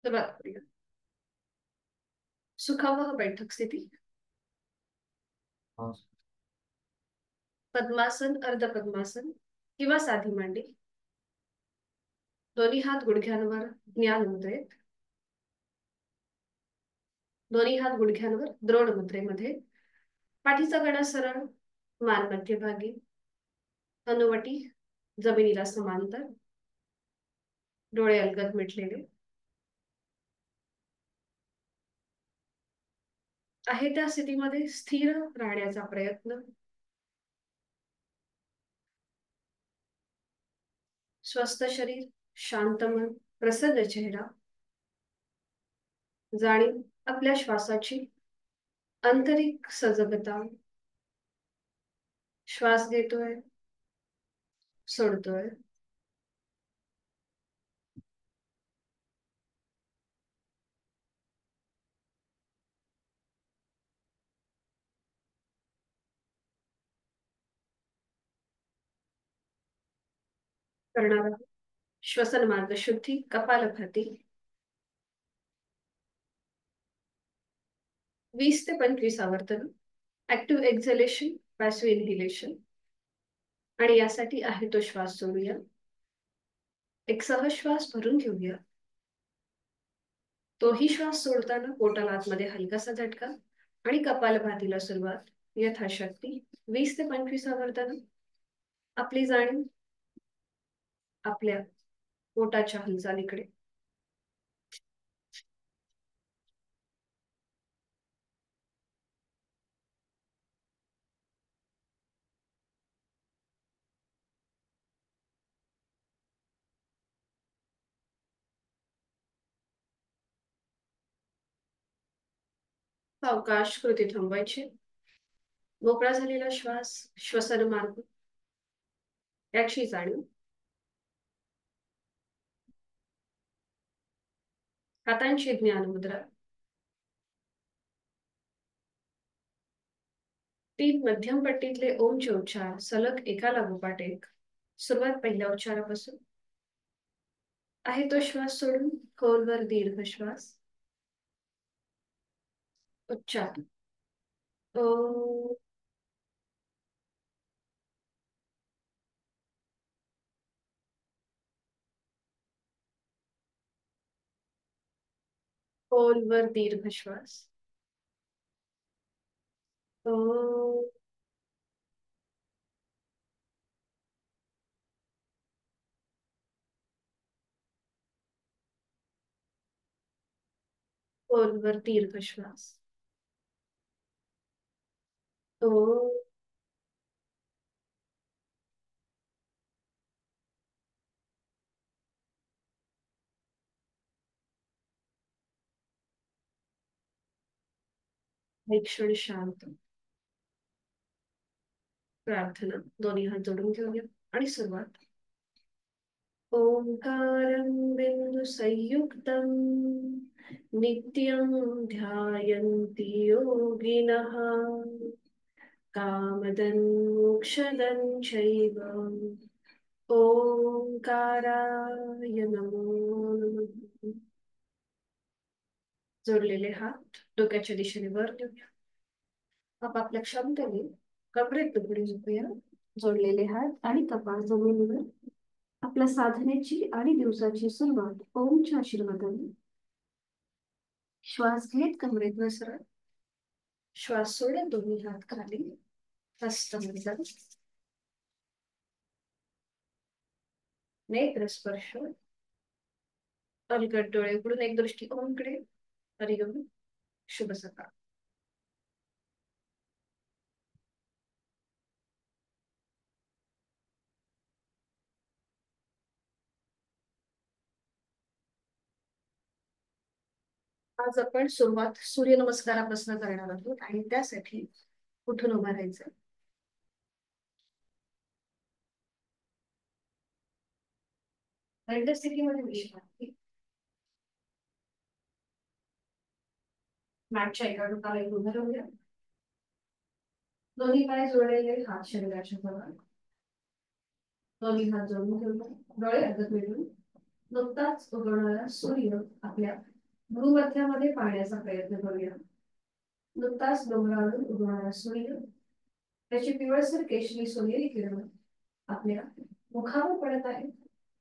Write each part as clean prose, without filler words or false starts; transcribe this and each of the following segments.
सुरुवात करूया. सुखावह बैठक स्थिती. पद्मासन, अर्ध पद्मासन किंवा साधी मांडी. दोन्ही हात गुडघ्यांवर ज्ञान मुद्रेत. दोन्ही हात गुडघ्यांवर द्रोण मुद्रेमध्ये. पाठीचा कणा सरळ, मान मध्यभागी, हनुवटी जमिनीला समांतर, डोळे अलगद मिटलेले. आहे त्या स्थितीमध्ये स्थिर राहण्याचा प्रयत्न. स्वस्थ शरीर, शांत मन, प्रसन्न चेहरा. जाणीव आपल्या श्वासाची, आंतरिक सजगता. श्वास घेतोय, सोडतोय. करणार श्वसन मार्ग शुद्धी, कपालभाती. 20 ते 25 आवर्तन. Active exhalation, passive inhalation. आणि यासाठी आहे तो श्वास सोडूया. एक सहज श्वास भरून घेऊया. तोही श्वास सोडताना पोटाला आतमध्ये हलकासा झटका आणि कपालभातीला सुरुवात. यथाशक्ती 20 ते 25 आवर्तन. आपली जाणीव आपल्या पोटाच्या हालचालीकडे. सावकाश कृती थांबवायची. मोकळा झालेला श्वास, श्वसन मार्ग याची जाणीव. हातांची ज्ञान मुद्रा. 3 मध्यम पट्टीतले ओमचे उच्चार सलग एका लागोपाठ एक. सुरुवात पहिल्या उच्चारापासून. आहे तो श्वास सोडून खोलवर दीर्घ श्वास. उच्चार ओ. खोलवर दीर्घ श्वास. ओ. खोलवर दीर्घ श्वास. ओ. एक क्षण शांत. प्रार्थना. दोन्ही हात जोडून घेऊया आणि सुरुवात. ओंकारं बिंदु संयुक्तं नित्यं ध्यायन्ति योगिनः कामदं मोक्षदं चैव ओंकाराय नमो नमः. जोडलेले हात डोक्याच्या दिशेने वर घेऊया. आपापल्या क्षमतेने कमरेत तुकडी झोपूया. जोडलेले हात आणि कपाळ जमिनीवर. आपल्या साधनेची आणि दिवसाची सुरुवात ओमच्या आशीर्वादाने. श्वास घेत कमरेत सरळ. श्वास सोडत दोन्ही हात खाली. हस्तमैथुन. नेत्र स्पर्श. अलगद डोळे उघडून एक दृष्टी ओमकडे. हरिओम. शुभ सकाळ. आज आपण सुरुवात सूर्यनमस्कारापासून करणार आहोत आणि त्यासाठी कुठून उभं राहायचं. थंड स्थितीमध्ये विश्रांती. मॅटच्या एका टोकाला उभं राहूया. दोन्ही पाय जोडलेले, हात शरीराच्या वर. दोन्ही हात जोडून ठेवूया. डोळे अलगद मिळून नुकताच उगवणारा सूर्य आपल्या भूमध्यामध्ये पाहण्याचा प्रयत्न करूया. नुकताच डोंगरावरून उगवणारा सूर्य, त्याची पिवळसर केशरी सोनेरी किरण आपल्या मुखावर पडत आहे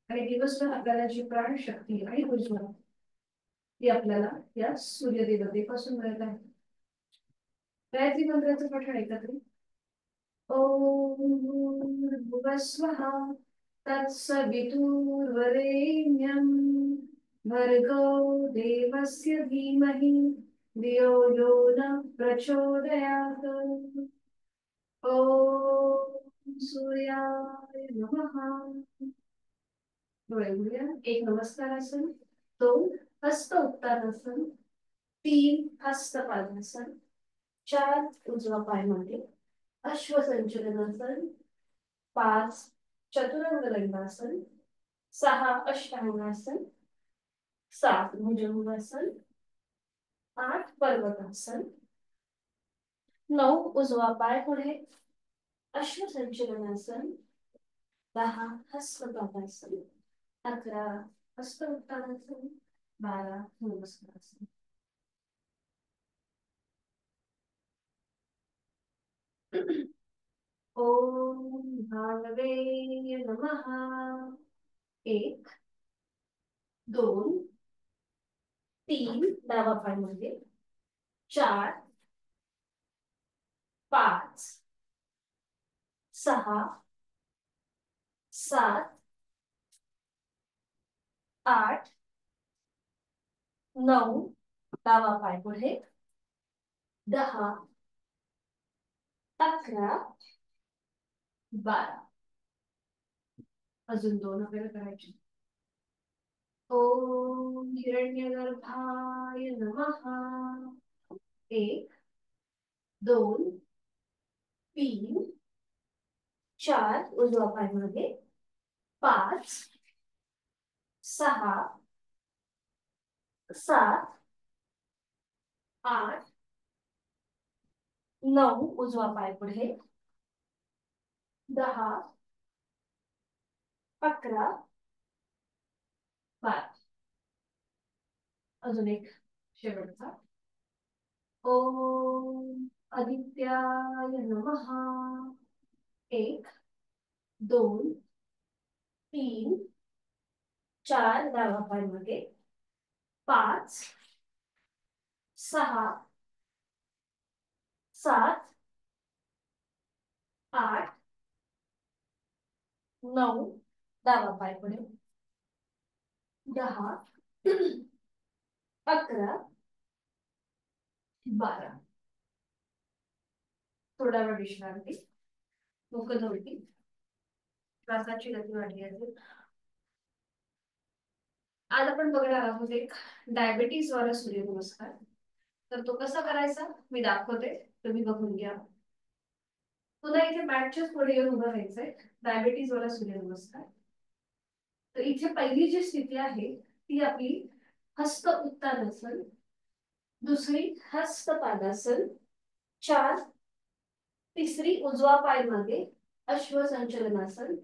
आणि दिवसभर आपल्याला जी प्राणशक्ती आणि ऊर्जा ती आपल्याला या सूर्यदेवतेपासून मिळत आहे. गायत्री मंत्राचं पठण एकत्रित. ओम भूर्भुवस्वः तत्सवितुर्वरेण्यं भर्गो देवस्य धीमहि धियो यो न प्रचोदयात्. ओम सूर्याय नमः. डोळे उघडूया. एक नमस्कार आसन, दोन हस्त उत्तानासन, तीन हस्त पादासन, चार उजवा पाय मागे अश्वसंचलनासन, पाच चतुरंग दंडासन, सहा अष्टांगासन, सात भुजंगासन, आठ पर्वतासन, नऊ उजवा पाय पुढे अश्वसंचलनासन, 10 हस्तपादासन, 11 हस्त उत्तानासन, 12 नमस्कारासन. ओम भानवे नमः. एक, दोन, तीन डावा पाय मध्ये, चार, पाच, सहा, सात, आठ, नऊ डावा पाय पुढे, 10, 11, 12. अजून दोन आपल्याला करायचे. ओम हिरण्यगर्भाय नमः. एक, दोन, तीन, चार उजवा पाय मध्ये, 5, 6, 7, 8, 9 उजवा पाय पुढे, 10, 11, 12. अजून एक शेवटचा. ओम आदित्याय नमः. एक, दोन, तीन, चार डावा पाय मध्ये, 5, 6, 7, 8, 9 डावा पाय पुढे, 10, 11, 12. थोडा वेळ विश्रांती, मुखधोटी, श्वासाची गती वाढली असेल. आज आपण बघणार आहोत एक डायबिटीज वाला सूर्यनमस्कार. तर तो कसा करायचा मी दाखवते, तुम्ही बघून घ्या. तुला इथे मॅटच्या पुढे येऊन उभं राहायचंय. डायबिटीज वाला सूर्यनमस्कार. तर इथे पहिली जी स्थिती आहे ती आपली हस्त उत्तानासन, दुसरी हस्त पादासन, 4 तिसरी उजवा पाय मागे अश्वसंचलनासन,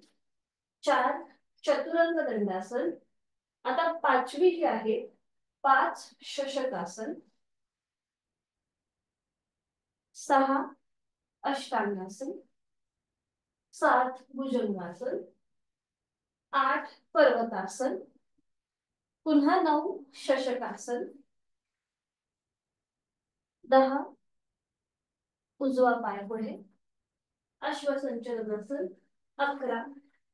4 चतुरंग दंडासन. आता पाचवी जी आहे 5 शशकासन, 6 अष्टांगासन, 7 भुजंगासन, 8 पर्वतासन, पुन्हा 9 शशकासन, 10 उजवा पाय पुढे अश्वसंचलनासन, 11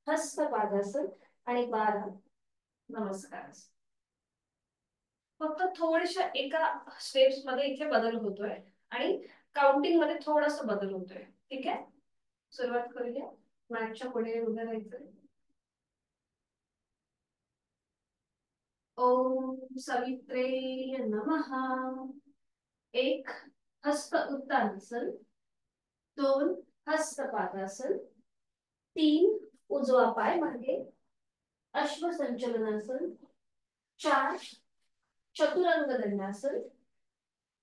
हस्तपादासन आणि 12 नमस्कार. फक्त थोड्याशा एका स्टेप्स मध्ये इथे बदल होतोय आणि काउंटिंग मध्ये थोडासा बदल होतोय. ठीक आहे, सुरुवात करूया. मॅटच्या पुढे उभं राहायचं. ओम सवित्रे नमः. एक हस्त उत्तानासन, 2 हस्तपादासन, 3 उजवा पाय मागे अश्वसंचलनासन, 4 चतुरंग दंडासन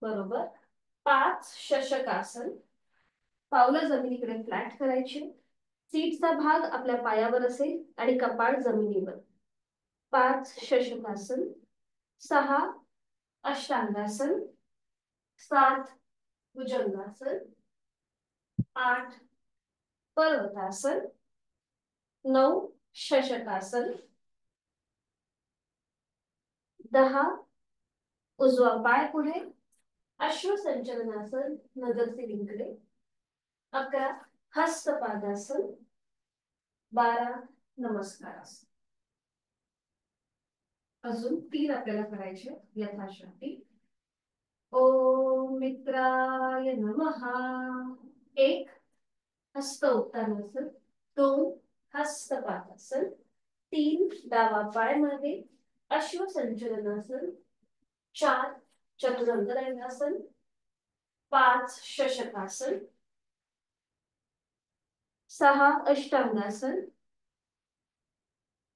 बरोबर, 5 शशकासन. पावलं जमिनीकडे फ्लॅट करायची. सीटचा भाग आपल्या पायावर असेल आणि कपाळ जमिनीवर. 5 शशकासन, 6 अष्टांगासन, 7 भुजंगासन, 8 पर्वतासन, 9 शशकासन, 10 उजवा पाय पुढे अश्वसंचलनासन नगर सिलिंगकडे, 11 हस्तपादासन, 12 नमस्कारासन. अजून 3 आपल्याला करायचे यथाशक्ती. ओम मित्राय नमः. 1 हस्त उत्तानासन, 2 हस्तपादासन, 3 डावा पाय मागे अश्वसंचलनासन, 4 चतुरंग दंडासन, 5 शशकासन, 6 अष्टांगासन,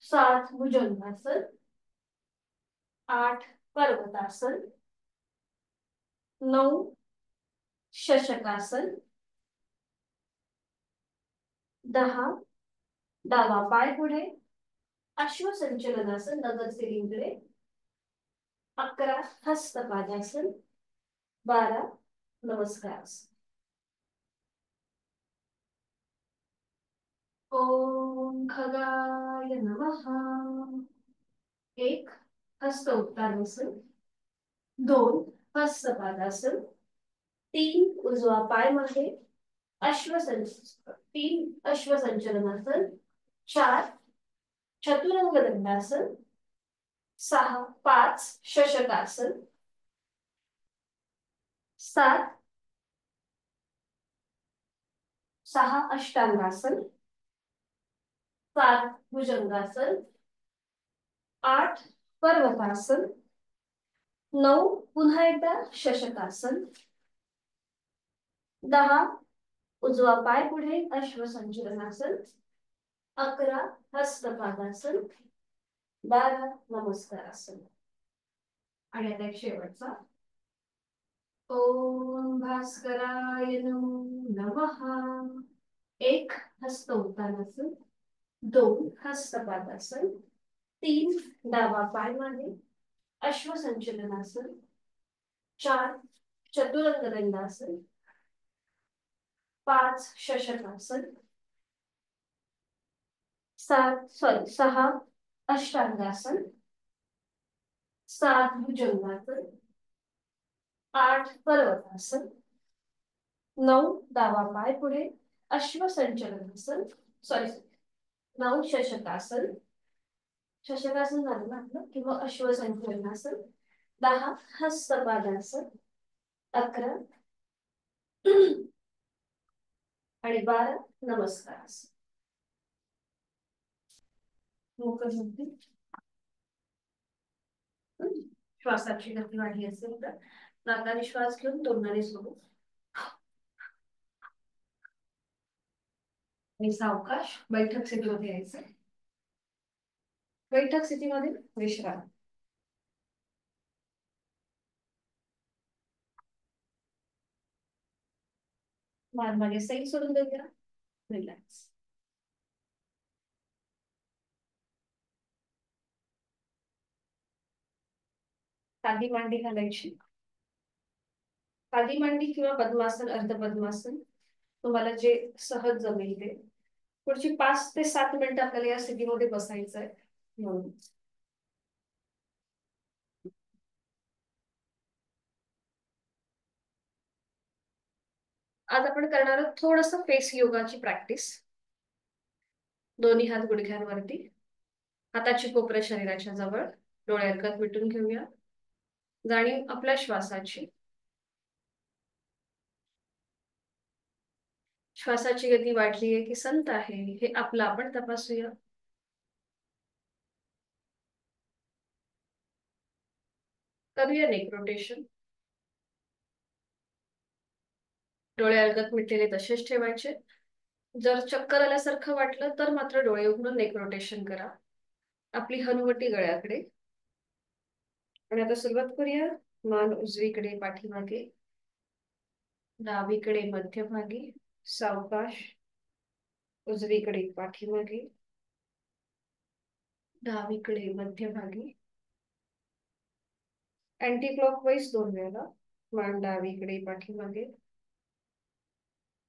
7 भुजंगासन, 8 पर्वतासन, 9 शशकासन, 10 डावा पाय पुढे अश्वसंचलनासन नगर सिलिंगकडे, 11 हस्तपादासन, 12 नमस्कारासन. ओम खगाय नमः. 1 हस्त उत्तानासन, 2 हस्तपादासन, 3 उजवा पाय मागे 3 अश्वसंचलनासन, 4 चतुरंग दंडासन, 5 शशकासन, 6 अष्टांगासन, 7 भुजंगासन, 8 पर्वतासन, 9 पुन्हा एकदा शशकासन, 10 उजवा पाय पुढे अश्वसंचलनासन, 11 हस्तपादासन, 12 नमस्कारासन. आणि आता एक शेवटचा. ओम भास्कराय नमो नमः. 1 हस्त उत्तानासन, 2 हस्तपादासन, 3 डावा पाय मागे अश्वसंचलनासन, 4 चतुरंग दंडासन, 5 शशकासन, 6 अष्टांगासन, 7 भुजंगासन, 8 पर्वतासन, 9 डावा पाय पुढे अश्वसंचलनासन, 9 शशकासन, शशकासन झालं ना आपलं, किंवा अश्वसंचलनासन, 10 हस्तपादासन, 11 आणि 12 नमस्कारासन. मोकळ होते. श्वासाची गती वाढली असेल तर नाकाने श्वास घेऊन तोंडाने सोडू आणि सावकाश बैठक स्थितीमध्ये यायचं. बैठक स्थितीमध्ये विश्राम. मान मागे सैल सोडून देऊया. रिलॅक्स. साधी मांडी घालायची. साधी मांडी किंवा पद्मासन, अर्ध पद्मासन, तुम्हाला जे सहज जमेल ते. पुढची 5 ते 7 मिनिटं आपल्याला या स्थितीमध्ये बसायचं आहे. म्हणून आज आपण करणार आहोत थोडस फेस योगाची प्रॅक्टिस. दोन्ही हात गुडघ्यांवरती, हाताची कोपरे शरीराच्या जवळ, डोळे हलकत मिटून घेऊया. जाणीव आपल्या श्वासाची. श्वासाची गती वाढली आहे की संत आहे हे आपलं आपण तपासूया. करूया नेक रोटेशन. डोळे अलगद मिटलेले तसेच ठेवायचे. जर चक्कर आल्यासारखं वाटलं तर मात्र डोळे उघडून नेक रोटेशन करा. आपली हनुवटी गळ्याकडे. आणि आता सुरुवात करूया. मान उजवीकडे पाठीमागे, डावीकडे मध्यभागी, सावकाश. उजवीकडे पाठीमागे, डावीकडे मध्यभागी अँटी क्लॉकवाईज 2 वेळा. मान डावीकडे पाठीमागे,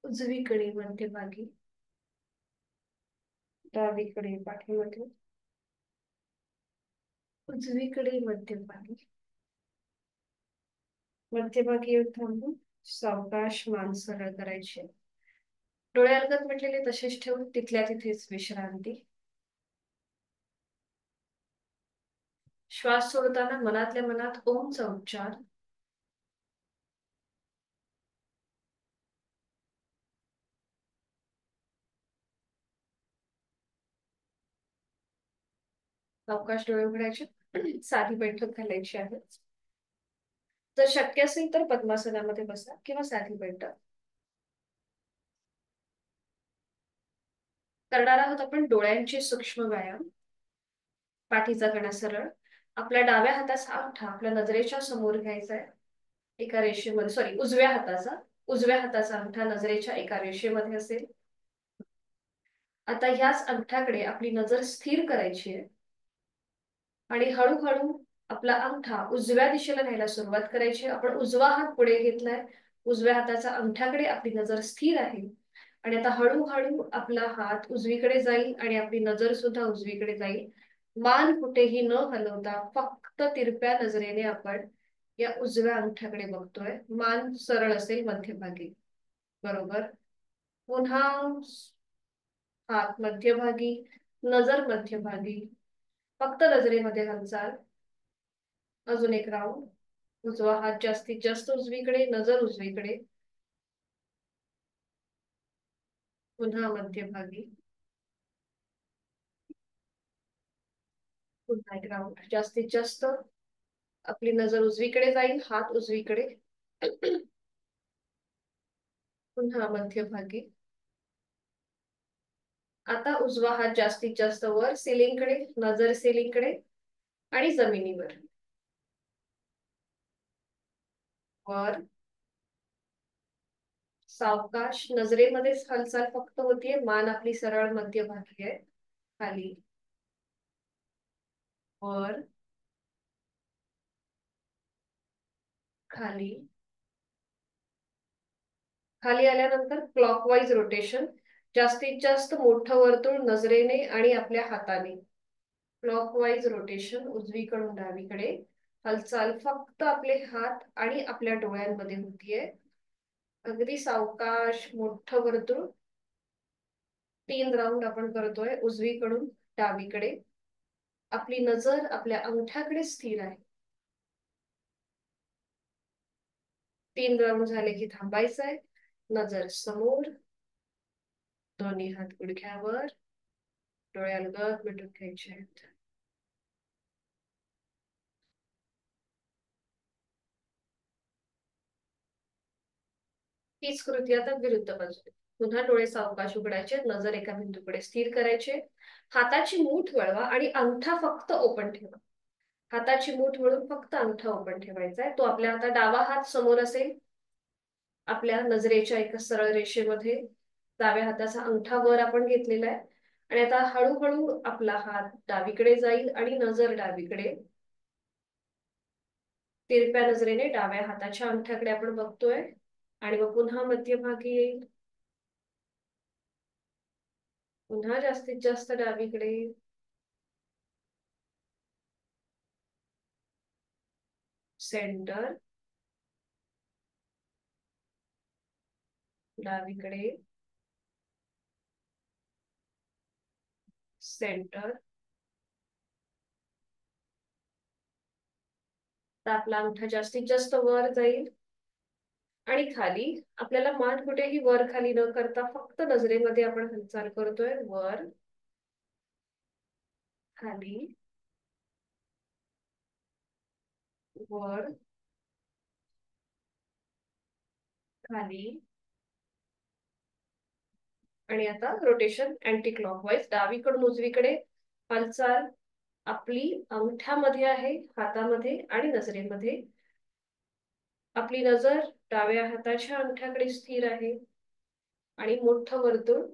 उजवीकडे मध्यभागी, डावीकडे पाठीमागे, उजवीकडे मध्यभागी. मध्यभागी येऊन थांबून सावकाश मान सरळ करायचे. डोळे अलगद म्हटलेले तसेच ठेवून तिथल्या तिथेच विश्रांती. श्वास सोडताना मनातल्या मनात ओमचा उच्चार. सावकाश डोळे उघडायचे. साधी बैठक घालायची आहे. जर शक्य असेल तर पद्मासनामध्ये बसा किंवा साधी बैठक. करणार आहोत आपण डोळ्यांचे सूक्ष्म व्यायाम. पाठीचा कणा सरळ. आपल्या डाव्या हाताचा अंगठा आपल्या नजरेच्या समोर घ्यायचा आहे. एका रेषेमध्ये, सॉरी, उजव्या हाताचा अंगठा नजरेच्या एका रेषेमध्ये असेल. आता ह्याच अंगठ्याकडे आपली नजर स्थिर करायची आहे आणि हळूहळू आपला अंगठा उजव्या दिशेला न्यायला सुरुवात करायची. आपण उजवा हात पुढे घेतलाय, उजव्या हाताच्या अंगठ्याकडे आपली नजर स्थिर आहे आणि आता हळूहळू आपला हात उजवीकडे जाईल आणि आपली नजर सुद्धा उजवीकडे जाईल. मान कुठेही न हलवता फक्त तिरप्या नजरेने आपण या उजव्या अंगठ्याकडे बघतोय. मान सरळ असेल मध्यभागी. बरोबर. पुन्हा हात मध्यभागी, नजर मध्यभागी, फक्त नजरेमध्ये हालचाल. अजून एक राऊंड. उजवा हात जास्तीत जास्त उजवीकडे, नजर उजवीकडे. पुन्हा मध्यभागी. पुन्हा एक राऊंड. जास्तीत जास्त आपली नजर उजवीकडे जाईल, हात उजवीकडे. पुन्हा मध्यभागी. आता उजवा हात जास्तीत जास्त वर सिलिंगकडे, नजर सिलिंगकडे आणि जमिनीवर. वर. सावकाश नजरेमध्येच हालचाल फक्त होतीये. मान आपली सरळ मध्यभागी आहे. खाली, वर, खाली. खाली आल्यानंतर क्लॉकवाईज रोटेशन. जास्तीत जास्त मोठं वर्तुळ नजरेने आणि आपल्या हाताने. क्लॉकवाईज रोटेशन, उजवीकडून डावीकडे. हालचाल फक्त आपले हात आणि आपल्या डोळ्यांमध्ये होतीये. अगदी सावकाश मोठं वर्तुळ. 3 राऊंड आपण करतोय उजवीकडून डावीकडे. आपली नजर आपल्या अंगठ्याकडे स्थिर आहे. 3 राऊंड झाले की थांबायचंय. नजर समोर, दोन्ही हात गुडघ्यावर, डोळे अलगद मिटून घ्यायचे आहेत. हीच कृती आता विरुद्ध बाजूने. पुन्हा डोळे सावकाश उघडायचे, नजर एका बिंदूकडे स्थिर करायचे. हाताची मूठ वळवा आणि अंगठा फक्त ओपन ठेवा. हाताची मूठ वळून फक्त अंगठा ओपन ठेवायचा आहे. तो आपल्या आता डावा हात समोर असेल, आपल्या नजरेच्या एका सरळ रेषेमध्ये. डाव्या हाताचा अंगठा वर आपण घेतलेला आहे आणि आता हळूहळू आपला हात डावीकडे जाईल आणि नजर डावीकडे. तिरप्या नजरेने डाव्या हाताच्या अंगठ्याकडे आपण बघतोय आणि मग पुन्हा मध्यभागी येईल. पुन्हा जास्तीत जास्त डावीकडे. सेंटर, डावीकडे, सेंटर. तर आपला अंगठा जास्तीत जास्त वर जाईल आणि खाली. आपल्याला मान कुठेही वर खाली न करता फक्त नजरेमध्ये आपण हालचाल करतोय. वर, खाली, वर, खाली. आणि आता रोटेशन अँटी क्लॉकवाईज, डावीकडून उजवीकडे हालचाल आपली अंगठ्यामध्ये आहे, हातामध्ये आणि नजरेमध्ये. आपली नजर डाव्या हाताच्या अंगठ्याकडे स्थिर आहे आणि मोठं वर्तुळ.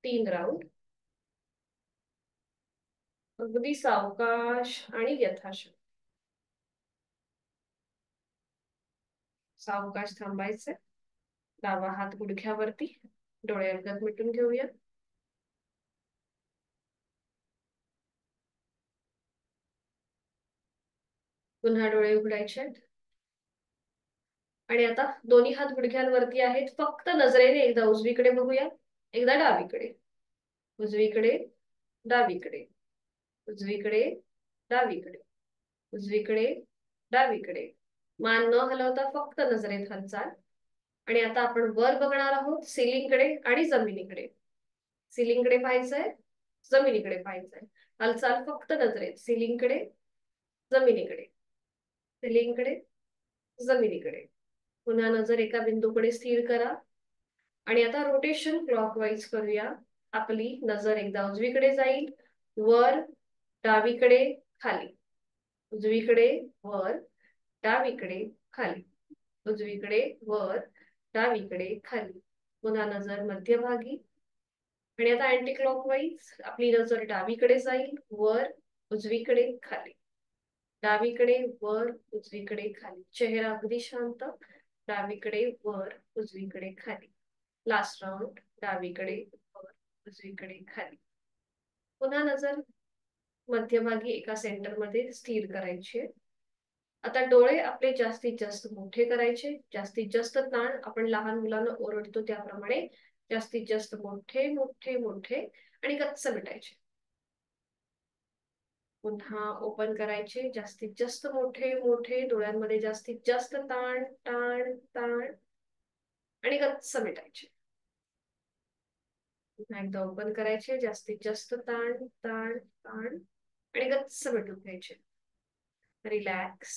3 राऊंड. अगदी सावकाश आणि यथाशक्ती. सावकाश थांबायचे. डावा हात गुडघ्यावरती, डोळे अलगद मिटून घेऊया. पुन्हा डोळे उघडायचे. आणि आता दोन्ही हात गुडघ्यांवरती आहेत. फक्त नजरेने एकदा उजवीकडे बघूया, एकदा डावीकडे. उजवीकडे, डावीकडे, उजवीकडे, डावीकडे, उजवीकडे, डावीकडे. मान न हलवता फक्त नजरेत हालचाल. आणि आता आपण वर बघणार आहोत, सिलिंगकडे आणि जमिनीकडे. सिलिंगकडे पाहायचंय, जमिनीकडे पाहायचंय. हालचाल फक्त नजरेत. सिलिंगकडे, जमिनीकडे, सिलिंगकडे, जमिनीकडे. पुन्हा नजर एका बिंदूकडे स्थिर करा. आणि आता रोटेशन क्लॉकवाईज करूया. आपली नजर एकदा उजवीकडे जाईल, वर, डावीकडे, खाली. उजवीकडे, वर, डावीकडे, खाली. उजवीकडे, वर, डावीकडे, खाली. पुन्हा नजर मध्यभागी. आणि आता अँटी क्लॉकवाईज आपली नजर डावीकडे जाईल, वर, उजवीकडे, खाली. डावीकडे, वर, उजवीकडे, खाली. चेहरा अगदी शांत. डावीकडे, वर, उजवीकडे, खाली. Last round. डावीकडे, वर, उजवीकडे, खाली. पुन्हा नजर मध्यभागी एका सेंटर मध्ये स्थिर करायची. आता डोळे आपले जास्तीत जास्त मोठे करायचे. जास्तीत जास्त ताण आपण लहान मुलांना ओरडतो त्याप्रमाणे जास्तीत जास्त मोठे मोठे मोठे आणि गच्च मिटायचे. पुन्हा ओपन करायचे. जास्तीत जास्त मोठे मोठे, डोळ्यांमध्ये जास्तीत जास्त ताण ताण ताण आणि गच्च मिटायचे. पुन्हा एकदा ओपन करायचे. जास्तीत जास्त ताण ताण ताण आणि गच्च मिटून घ्यायचे. रिलॅक्स.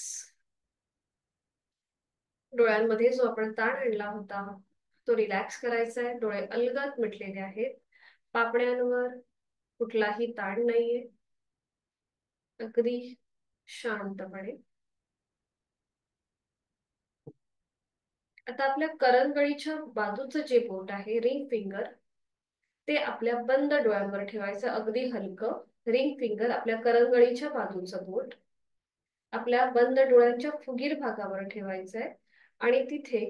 डोळ्यांमध्ये जो आपण ताण आणला होता तो रिलॅक्स करायचा आहे. डोळे अलगद मिटलेले आहेत. पापण्यांवर कुठलाही ताण नाहीये. अगदी शांतपणे. आता आपल्या करंगळीच्या बाजूचं जे बोट आहे, रिंग फिंगर, ते आपल्या बंद डोळ्यांवर ठेवायचं. अगदी हलकं. रिंग फिंगर आपल्या करंगळीच्या बाजूचं बोट आपल्या बंद डोळ्यांच्या फुगीर भागावर ठेवायचा आहे. आणि तिथे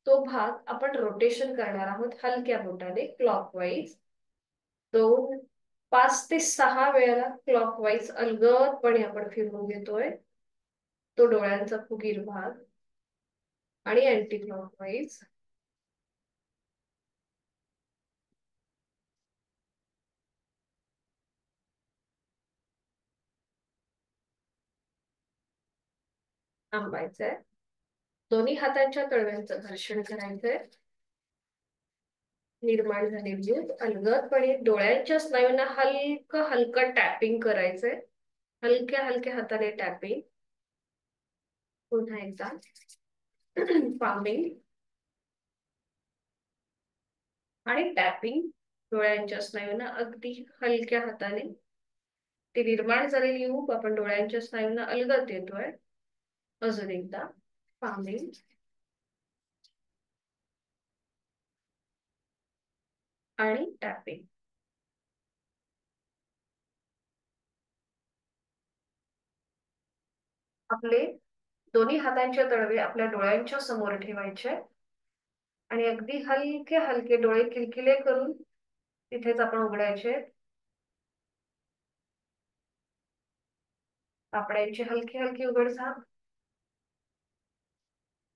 तो भाग आपण रोटेशन करणार आहोत हलक्या बोटाने क्लॉकवाईज. 5 ते 6 वेळेला क्लॉकवाईज अलगदपणे आपण फिरवून घेतोय तो डोळ्यांचा फुगीर भाग. आणि अँटी क्लॉकवाईज. थांबायचंय. दोन्ही हातांच्या तळव्यांचं घर्षण करायचंय. निर्माण झालेली अलगदपणे डोळ्यांच्या स्नायूंना हलकं हलकं टॅपिंग करायचंय. हलक्या हलक्या हाताने टॅपिंग. पुन्हा एकदा पामिंग आणि टॅपिंग. डोळ्यांच्या स्नायूंना अगदी हलक्या हाताने. ती निर्माण झालेली ऊब आपण डोळ्यांच्या स्नायूंना अलगद देतोय. अजून एकदा पामिंग आणि टॅपिंग. आपले दोन्ही हातांचे तळवे आपल्या डोळ्यांच्या समोर ठेवायचे आणि अगदी हलके हलके डोळे किलकिले करून तिथेच आपण उघडायचे. पापड्यांची हलकी हलकी उघडझाप.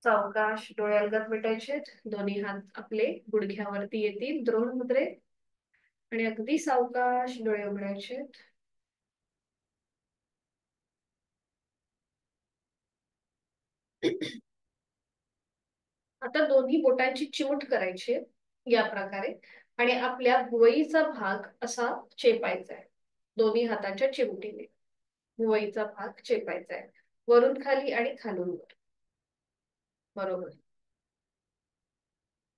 सावकाश डोळे अलगद मिटायचे. दोन्ही हात आपले गुडघ्यावरती येतील द्रोण मुद्रेत. आणि अगदी सावकाश डोळे उघडायचे. आता दोन्ही बोटांची चिमूट करायची या प्रकारे आणि आपल्या भुवईचा भाग असा चेपायचा आहे. दोन्ही हाताच्या चिमटीने भुवईचा भाग चेपायचा आहे. वरून खाली आणि खालून वर. बरोबर.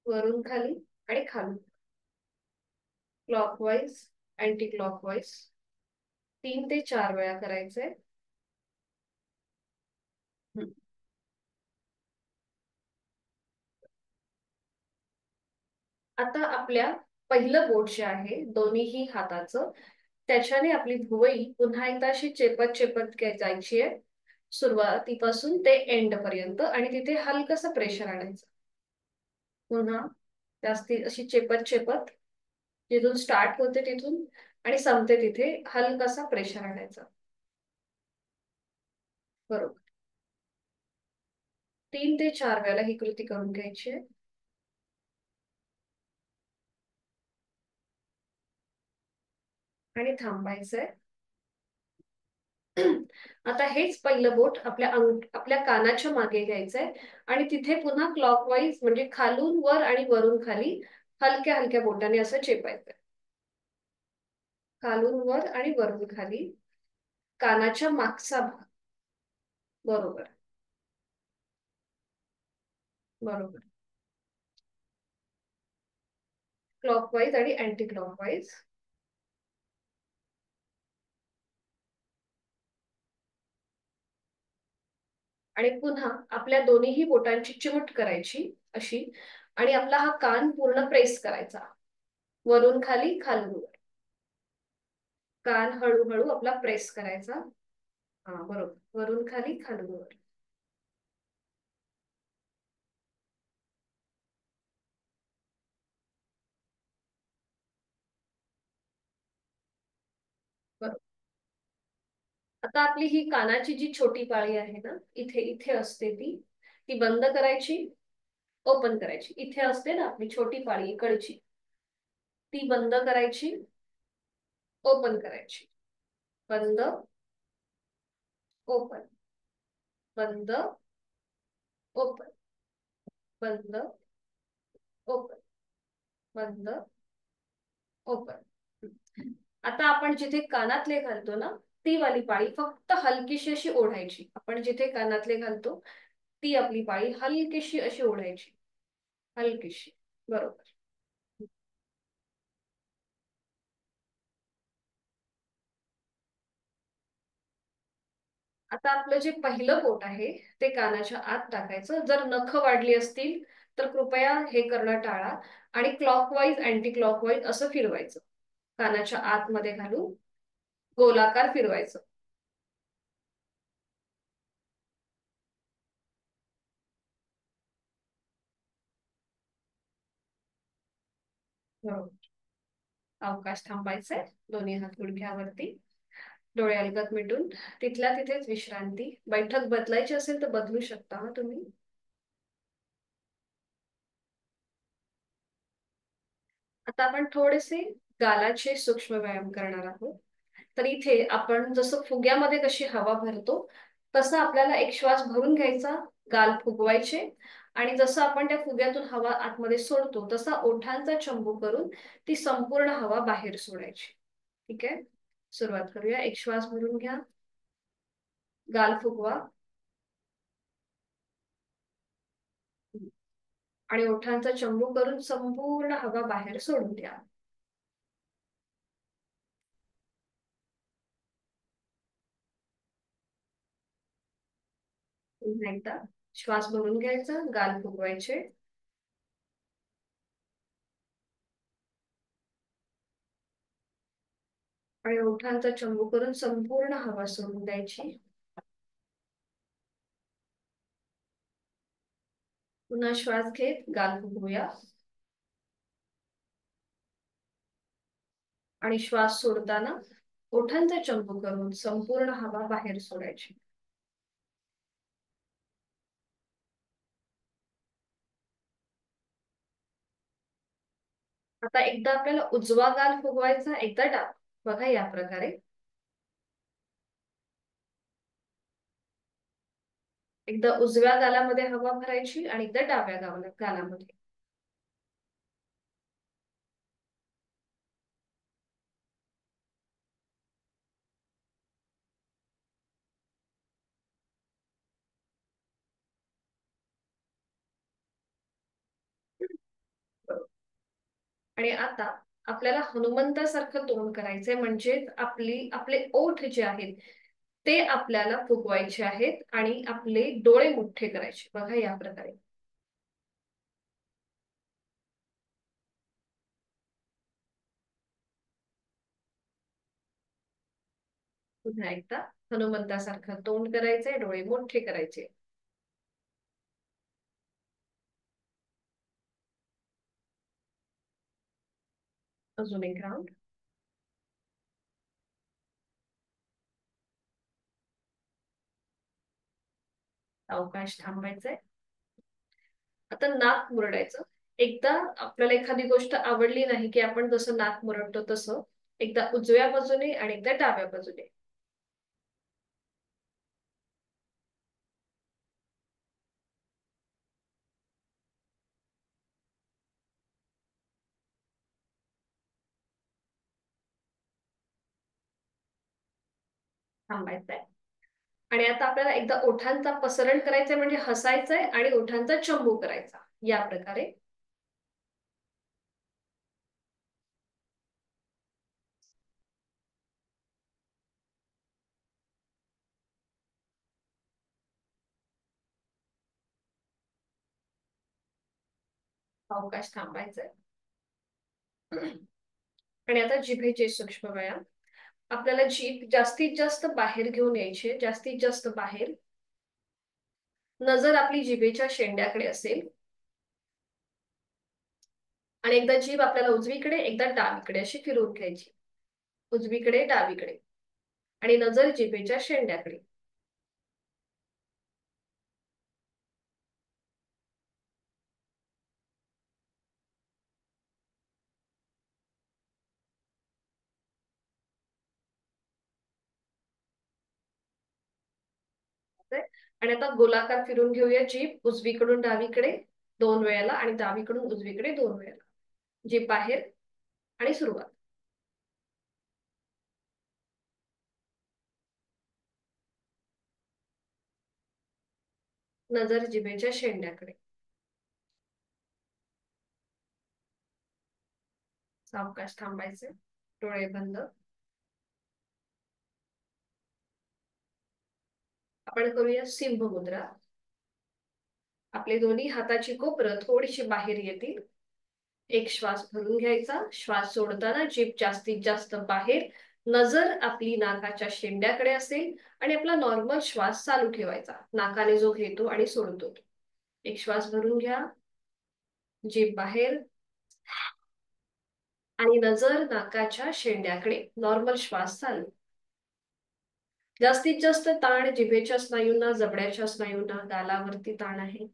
वरून खाली आणि खालून. क्लॉकवाईज, अँटी क्लॉकवाईज 3 ते 4 वेळा करायचंय. आता आपल्या पहिलं बोट जे आहे दोन्हीही हाताचं, त्याच्याने आपली भुवई पुन्हा एकदा अशी चेपत चेपत जायची आहे. सुरुवातीपासून ते एंड पर्यंत, आणि तिथे हलकसं प्रेशर आणायचं. पुन्हा जास्ती अशी चेपत चेपत जिथून स्टार्ट होते तिथून आणि संपते तिथे हलकासा प्रेशर आणायचा. बरोबर. 3 ते 4 वेळेला ही कृती करून घ्यायची आहे. आणि थांबायचंय. आता हेच पहिलं बोट आपल्या कानाच्या मागे घ्यायचंय आणि तिथे पुन्हा क्लॉकवाईज म्हणजे खालून वर आणि वरून खाली हलक्या हलक्या बोटाने असं चेपायचंय. खालून वर आणि वरून खाली कानाच्या मागचा भाग. बरोबर. बरोबर. क्लॉकवाईज आणि अँटी क्लॉकवाईज. आणि पुन्हा आपल्या दोन्हीही बोटांची चिमट करायची अशी, आणि आपला हा कान पूर्ण प्रेस करायचा वरून खाली खालून वर. कान हळूहळू आपला प्रेस करायचा. हा बरोबर, वरून खाली खालून वर. बरोबर. आता आपली ही कानाची जी छोटी पाळी आहे ना, इथे इथे असते ती ती बंद करायची, ओपन करायची. इथे असते ना आपली छोटी पाळी इकडची, ती बंद करायची, ओपन करायची. बंद, ओपन, बंद, ओपन, बंद, ओपन, बंद, ओपन. आता आपण जिथे कानातले घालतो ना, ती वाली पाळी फक्त हलकीशी अशी ओढायची. आपण जिथे कानातले घालतो ती आपली पाळी हलकीशी अशी ओढायची. हलकीशी. बरोबर. आता आपलं जे पहिलं बोट आहे ते कानाच्या आत टाकायचं. जर नख वाढली असतील तर कृपया हे करणं टाळा, आणि क्लॉकवाईज अँटी क्लॉकवाईज असं फिरवायचं. कानाच्या आतमध्ये घालून गोलाकार फिरवायचं. बरोबर. अवकाश थांबायचंय, दोन्ही हात गुडघ्यावरती, डोळे अलगद मिटून तिथल्या तिथेच विश्रांती. बैठक बदलायची असेल तर बदलू शकता हा तुम्ही. आता आपण थोडेसे गालाचे सूक्ष्म व्यायाम करणार आहोत. तर इथे आपण जसं फुग्यामध्ये कशी हवा भरतो तसं आपल्याला एक श्वास भरून घ्यायचा, गाल फुगवायचे, आणि जसं आपण त्या फुग्यातून हवा आतमध्ये सोडतो तसा ओठांचा चंबू करून ती संपूर्ण हवा बाहेर सोडायची. ठीक आहे, सुरुवात करूया. एक श्वास भरून घ्या, गाल फुगवा, आणि ओठांचा चंबू करून संपूर्ण हवा बाहेर सोडून द्या. पुन्हा एकदा श्वास भरून घ्यायचा, गाल फुगवायचे, आणि ओठांचा चंबू करून संपूर्ण हवा सोडून द्यायची. पुन्हा श्वास घेत गाल फुगवूया, आणि श्वास सोडताना ओठांचा चंबू करून संपूर्ण हवा बाहेर सोडायची. आता एकदा आपल्याला उजवा गाल फुगवायचा, एकदा डावा. बघा या प्रकारे. एकदा उजव्या गालामध्ये हवा भरायची आणि एकदा डाव्या गालामध्ये. आणि आता आपल्याला हनुमंतासारखं तोंड करायचंय, म्हणजे आपले ओठ जे आहेत ते आपल्याला फुगवायचे आहेत आणि आपले डोळे मोठे करायचे. बघा या प्रकारे. पुन्हा एकदा हनुमंतासारखं तोंड करायचंय, डोळे मोठे करायचे. अजून एक राऊंड. अवकाश थांबायचंय. आता नाक मुरडायचं. एकदा आपल्याला एखादी गोष्ट आवडली नाही की आपण जसं नाक मुरडतो तसं एकदा उजव्या बाजूने आणि एकदा डाव्या बाजूने. थांबायचंय. आणि आता आपल्याला एकदा ओठांचा पसरण करायचंय, म्हणजे हसायचंय आणि ओठांचा चंबू करायचा या प्रकारे. अवकाश थांबायचंय. आणि आता जिभेचे सूक्ष्म व्यायाम. आपल्याला जीभ जास्तीत जास्त बाहेर घेऊन यायची, जास्तीत जास्त बाहेर. नजर आपली जिभेच्या शेंड्याकडे असेल. आणि एकदा जीभ आपल्याला उजवीकडे एकदा डावीकडे अशी फिरवून घ्यायची. उजवीकडे डावीकडे. आणि नजर जिभेच्या शेंड्याकडे. आणि आता गोलाकार फिरून घेऊया जीभ उजवीकडून डावीकडे 2 वेळेला आणि डावीकडून उजवीकडे 2 वेळेला. जीभ बाहेर आणि सुरुवात. नजर जिभेच्या शेंड्याकडे. सावकाश थांबायचे. डोळे बंद. आपण करूया सिंह मुद्रा. आपले दोन्ही हाताची कोपरं थोडीशी बाहेर येतील. एक श्वास भरून घ्यायचा. श्वास सोडताना जीभ जास्तीत जास्त बाहेर. नजर आपली नाकाच्या शेंड्याकडे असेल आणि आपला नॉर्मल श्वास चालू ठेवायचा, नाकाने जो घेतो आणि सोडतो. एक श्वास भरून घ्या. जीभ बाहेर. आणि नजर नाकाच्या शेंड्याकडे. नॉर्मल श्वास चालू. जास्तीत जास्त ताण जिभेच्या स्नायूंना, जबड्याच्या स्नायूंना, गालावरती ताण आहे.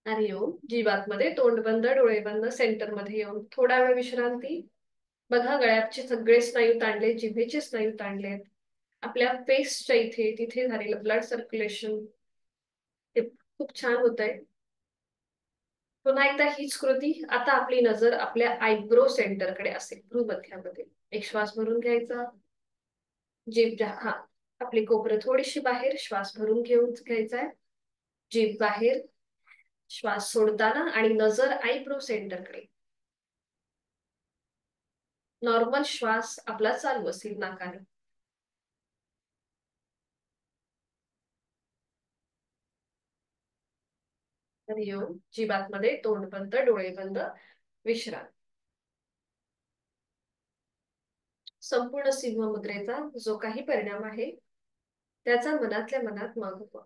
आणि येऊन जीवातमध्ये तोंड बंद, डोळे बंद, सेंटर मध्ये येऊन थोडा वेळ विश्रांती. बघा गळ्याचे सगळे स्नायू ताणले, जिभेचे स्नायू ताणलेत. आपल्या फेसच्या इथे तिथे झालेलं ब्लड सर्क्युलेशन ते खूप छान होत आहे. पुन्हा एकदा हीच कृती. आता आपली नजर आपल्या आयब्रो सेंटरकडे असेल, भ्रूमध्यामध्ये. एक श्वास भरून घ्यायचा. जीभ हा आपली कोपरं थोडीशी बाहेर. श्वास भरून घेऊन घ्यायचाय. जीभ बाहेर. श्वास सोडताना आणि नजर आयब्रो सेंटरकडे. नॉर्मल श्वास आपला चालू असेल नाकाने. तर येऊन जीवातमध्ये तोंड बंद, डोळे बंद, विश्रांती. संपूर्ण सिंह मुद्रेचा जो काही परिणाम आहे त्याचा मनातल्या मनात मागोवा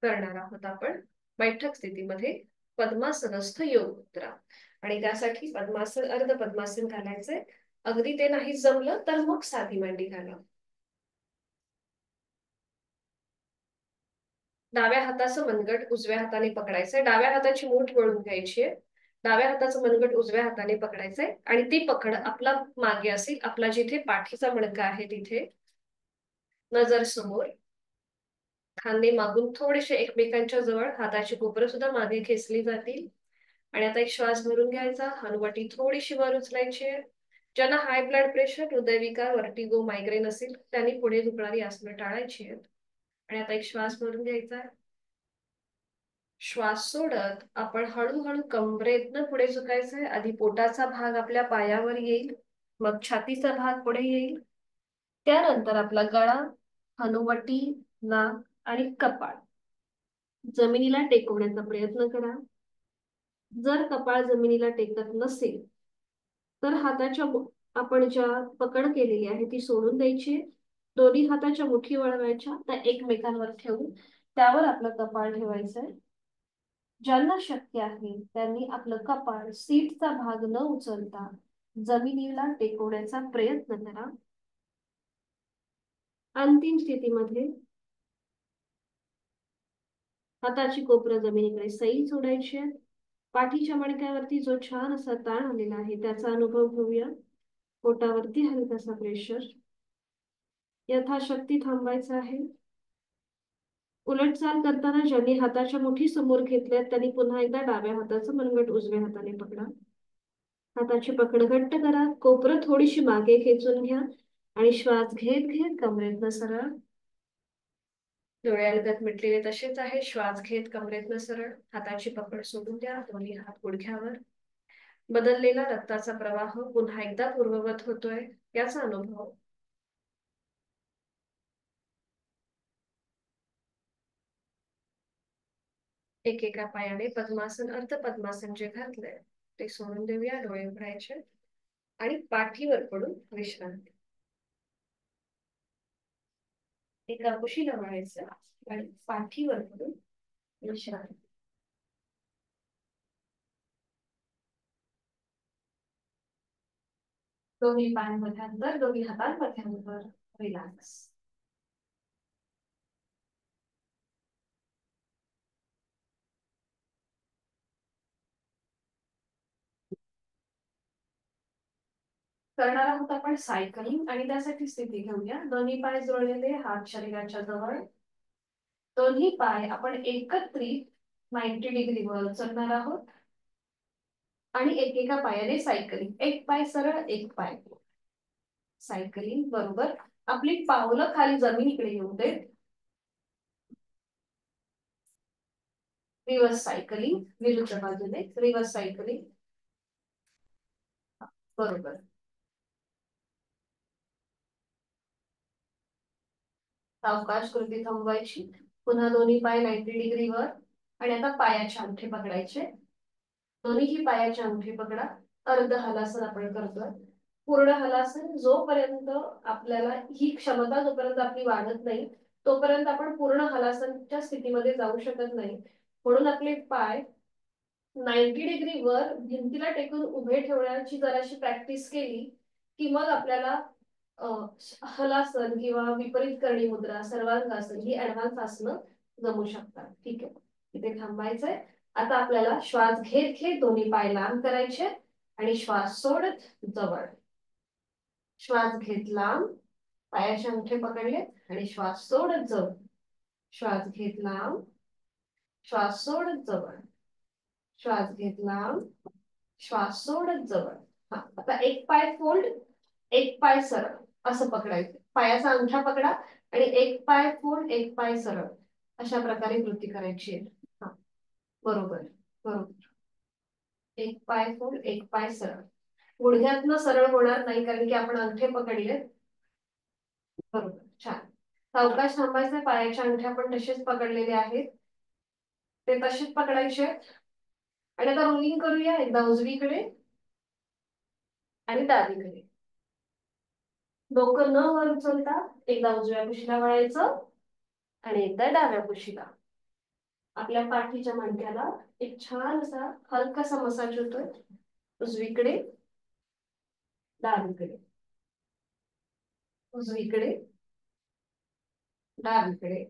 करणार आहोत आपण बैठक स्थितीमध्ये. पद्मासनस्थ योग मुद्रा. आणि त्यासाठी पद्मासन, अर्ध पद्मासन घालायचंय. अगदी ते नाही जमलं तर मग साधी मांडी घाला. डाव्या हाताचं मनगट उजव्या हाताने पकडायचंय. डाव्या हाताची मूठ वळून घ्यायची आहे. डाव्या हाताचं मनगट उजव्या हाताने पकडायचंय आणि ती पकड आपला मागे असेल, आपला जिथे पाठीचा मणका आहे तिथे. नजर समोर. खांदे मागून थोडेसे एकमेकांच्या जवळ. हाताची कोपरं सुद्धा मागे खेचली जातील. आणि आता एक श्वास भरून घ्यायचा. हनुवटी थोडीशी वर उचलायची. ज्यांना हाय ब्लड प्रेशर, हृदयविकार, वर्टिगो, मायग्रेन असेल त्यांनी पुढे झुकणारी आसनं टाळायची आहेत. आणि आता एक श्वास भरून घ्यायचा. श्वास सोडत आपण हळूहळू कमरेतनं पुढे झुकायचंय. आधी पोटाचा भाग आपल्या पायावर येईल, मग छातीचा भाग पुढे येईल. त्यानंतर आपला गळा, हनुवटी, नाक आणि कपाळ जमिनीला टेकवण्याचा प्रयत्न करा. जर कपाळ जमिनीला टेकत नसेल तर हाताच्या आपण ज्या पकड केलेली आहे ती सोडून द्यायची. दोन्ही हाताच्या मुठी वळवायच्या, त्या एकमेकांवर ठेवून त्यावर आपलं कपाळ ठेवायचंय. ज्यांना शक्य आहे त्यांनी आपलं कपाळ सीटचा भाग न उचलता जमिनीला टेकवण्याचा प्रयत्न करा. अंतिम स्थितीमध्ये हाताची कोपरं जमिनीकडे सैल सोडायची आहे. पाठीच्या मणक्यावरती जो छान असा ताण आलेला आहे त्याचा अनुभव घेऊया. पोटावरती हलकासा प्रेशर. यथाशक्ती थांबायचं आहे. उलटचाल करताना ज्यांनी हाताच्या मुठी समोर घेतल्यात त्यांनी पुन्हा एकदा डाव्या हाताचं मनगट उजव्या हाताने पकडा. हाताची पकड घट्ट करा. कोपरं थोडीशी मागे खेचून घ्या आणि श्वास घेत घेत कमरेतनं सरळ. डोळे अलगद मिटलेले तसेच आहे. श्वास घेत कमरेतनं सरळ. हाताची पकड सोडून द्या. दोन्ही हात गुडघ्यावर. बदललेला रक्ताचा प्रवाह पुन्हा एकदा पूर्ववत होतोय याचा अनुभव. एकेका पायाने पद्मासन अर्ध पद्मासन जे घातलंय ते सोडून देऊया. डोळे उघडायचे आणि पाठीवर पडून विश्रांती. एका कुशीला वळायचं आणि पाठीवर पडून विश्रांती. दोन्ही पायांमध्ये अंतर, दोन्ही हातांमध्ये अंतर. रिलॅक्स. करणार आहोत आपण सायकलिंग आणि त्यासाठी स्थिती घेऊया. दोन्ही पाय जोडलेले, हात शरीराच्या जवळ. दोन्ही पाय आपण एकत्रित 90 डिग्रीवर चढणार आहोत आणि एकेका पायाने सायकलिंग. एक पाय सरळ, एक पाय सायकलिंग. बरोबर. आपली पावलं खाली जमिनीकडे येऊ देत. Reverse cycling. विरुद्ध बाजूने रिव्हर्स सायकलिंग. बरोबर. सावकाश कृती थांबवायची. पुन्हा दोन्ही पाय 90 डिग्रीवर आणि आता पायाचे अंगठे पकडायचे. दोन्हीही पायाचे अंगठे पकडा. अर्ध हलासन आपण करतोय. पूर्ण हलासन जोपर्यंत आपल्याला ही क्षमता जोपर्यंत आपली वाढत नाही तोपर्यंत आपण पूर्ण हलासनच्या स्थितीमध्ये जाऊ शकत नाही. म्हणून आपले पाय 90 डिग्री वर भिंतीला टेकून उभे ठेवण्याची जराशी प्रॅक्टिस केली की मग आपल्याला हलासन किंवा विपरीत करणी मुद्रा, सर्वांगासन ही ऍडव्हान्स आसनं जमू शकतात. ठीक आहे, इथे थांबायचंय. आता आपल्याला श्वास घेत घेत दोन्ही पाय लांब करायचे आणि श्वास सोडत जवळ. श्वास घेत लांब, पायाचे अंगठे पकडले आणि श्वास सोडत जवळ. श्वास घेत लांब, श्वास सोडत जवळ. श्वास घेत लांब, श्वास सोडत जवळ. हा, आता एक पाय फोल्ड, एक पाय सरळ असं पकडायचं. पायाचा अंगठा पकडा आणि एक पाय फोल्ड, एक पाय सरळ अशा प्रकारे कृती करायची आहे. हा, बरोबर बरोबर. एक पाय फोल्ड, एक पाय सरळ. गुडघ्यातनं सरळ होणार नाही कारण की आपण अंगठे पकडले. बरोबर, छान. सावकाश थांबायचे. पायाच्या अंगठ्या आपण तसेच पकडलेले आहेत, ते तसेच पकडायचे. आणि आता रोलिंग करूया. एकदा उजवीकडे आणि डावीकडे. डोकं न वर उचलता एकदा उजव्या कुशीला वळायचं आणि एकदा डाव्या कुशीला. आपल्या पाठीच्या मणक्याला एक छान असा हलकासा मसाज होतोय. उजवीकडे, डावीकडे, उजवीकडे, डावीकडे.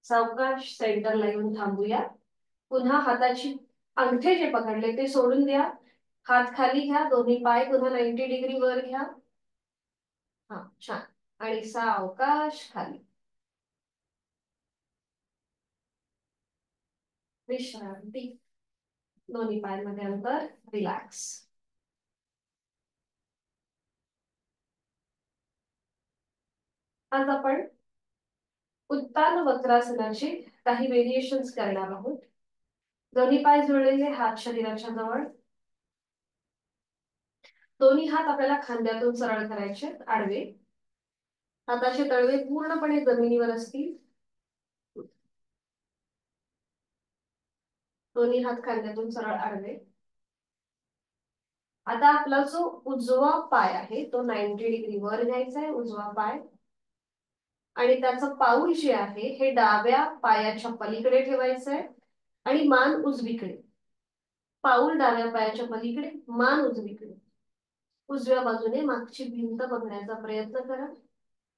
सावकाश सेंटरला येऊन थांबूया. पुन्हा हाताची अंगठे जे पकडले ते सोडून द्या. हात खाली घ्या. दोन्ही पाय पुन्हा 90 डिग्री वर घ्या. हा, छान. आणि सावकाश खाली. विश्रांती. दोन्ही पायांमध्ये अंतर. रिलॅक्स. आज आपण उत्तान वक्रासनाचे काही व्हेरिएशन्स करणार आहोत. दोन्ही पाय जोडलेले, हात शरीराच्या जवळ. दोन्ही हात आपल्याला खांद्यातून सरळ करायचे, आडवे. हाताचे तळवे पूर्णपणे जमिनीवर असतील. दोन्ही हात खांद्यातून सरळ आडवे. आता आपला जो उजवा पाय आहे तो 90 डिग्री वर घ्यायचा आहे, उजवा पाय. आणि त्याचं पाऊल जे आहे हे डाव्या पायाच्या पलीकडे ठेवायचं आहे आणि मान उजवीकडे. पाऊल डाव्या पायाच्या पलीकडे, मान उजवीकडे. उजव्या बाजूने मागची भिंत बघण्याचा प्रयत्न करा.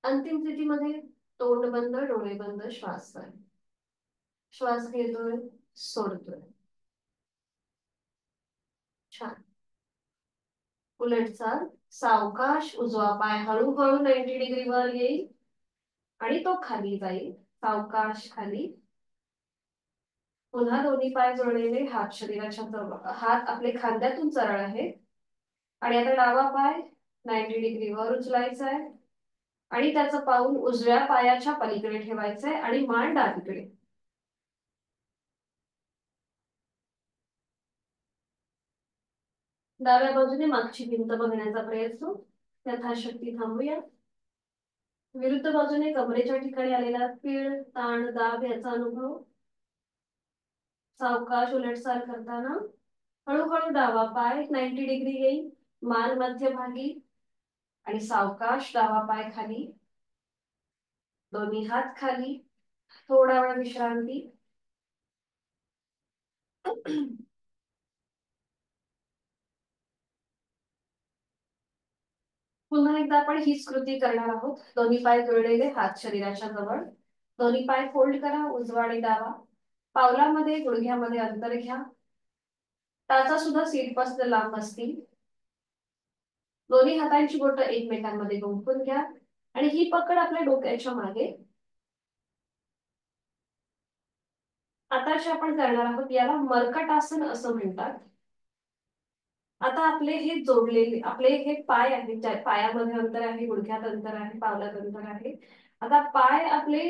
अंतिम स्थितीमध्ये तोंड बंद, डोळे बंद, श्वास करा. श्वास घेतोय, सोडतोय. छान. उलट चाल. सावकाश उजवा पाय हळूहळू 90 डिग्री वर येईल आणि तो खाली जाईल. सावकाश खाली. पुन्हा दोन्ही पाय जोडलेले, हात शरीराच्या हात आपले खांद्यातून सरळ आहे. आणि आता डावा पाय 90 डिग्री वर उचलायचा आहे आणि त्याचं पाऊल उजव्या पायाच्या पलीकडे ठेवायचंय आणि मान डावीकडे. डाव्या बाजूने मागची भिंत बघण्याचा प्रयत्न यथाशक्ती थांबूया. विरुद्ध बाजूने कमरेच्या ठिकाणी आलेला पीळ, ताण, दाब याचा अनुभव. सावकाश उलटचाल करताना हळूहळू डावा पाय 90 डिग्री येईल, मान मध्यभागी आणि सावकाश डावा पाय खाली. दोन्ही हात खाली. थोडा वेळ विश्रांती. पुन्हा एकदा आपण हीच कृती करणार आहोत. दोन्ही पाय जोडलेले, हात शरीराच्या जवळ. दोन्ही पाय फोल्ड करा, उजवा आणि डावा. पावलामध्ये गुडघ्यामध्ये अंतर घ्या. टाचा सुद्धा सीटपासून लांब असतील. दोन्ही हातांची बोटं एकमेकांमध्ये गुंफून घ्या आणि ही पकड आपल्या डोक्याच्या मागे. आता जे आपण करणार आहोत याला मर्कटासन असं म्हणतात. आता आपले हे जोडलेले आपले हे पाय आहेत, ज्या पायामध्ये अंतर आहे, गुडघ्यात अंतर आहे, पावलात अंतर आहे. आता पाय आपले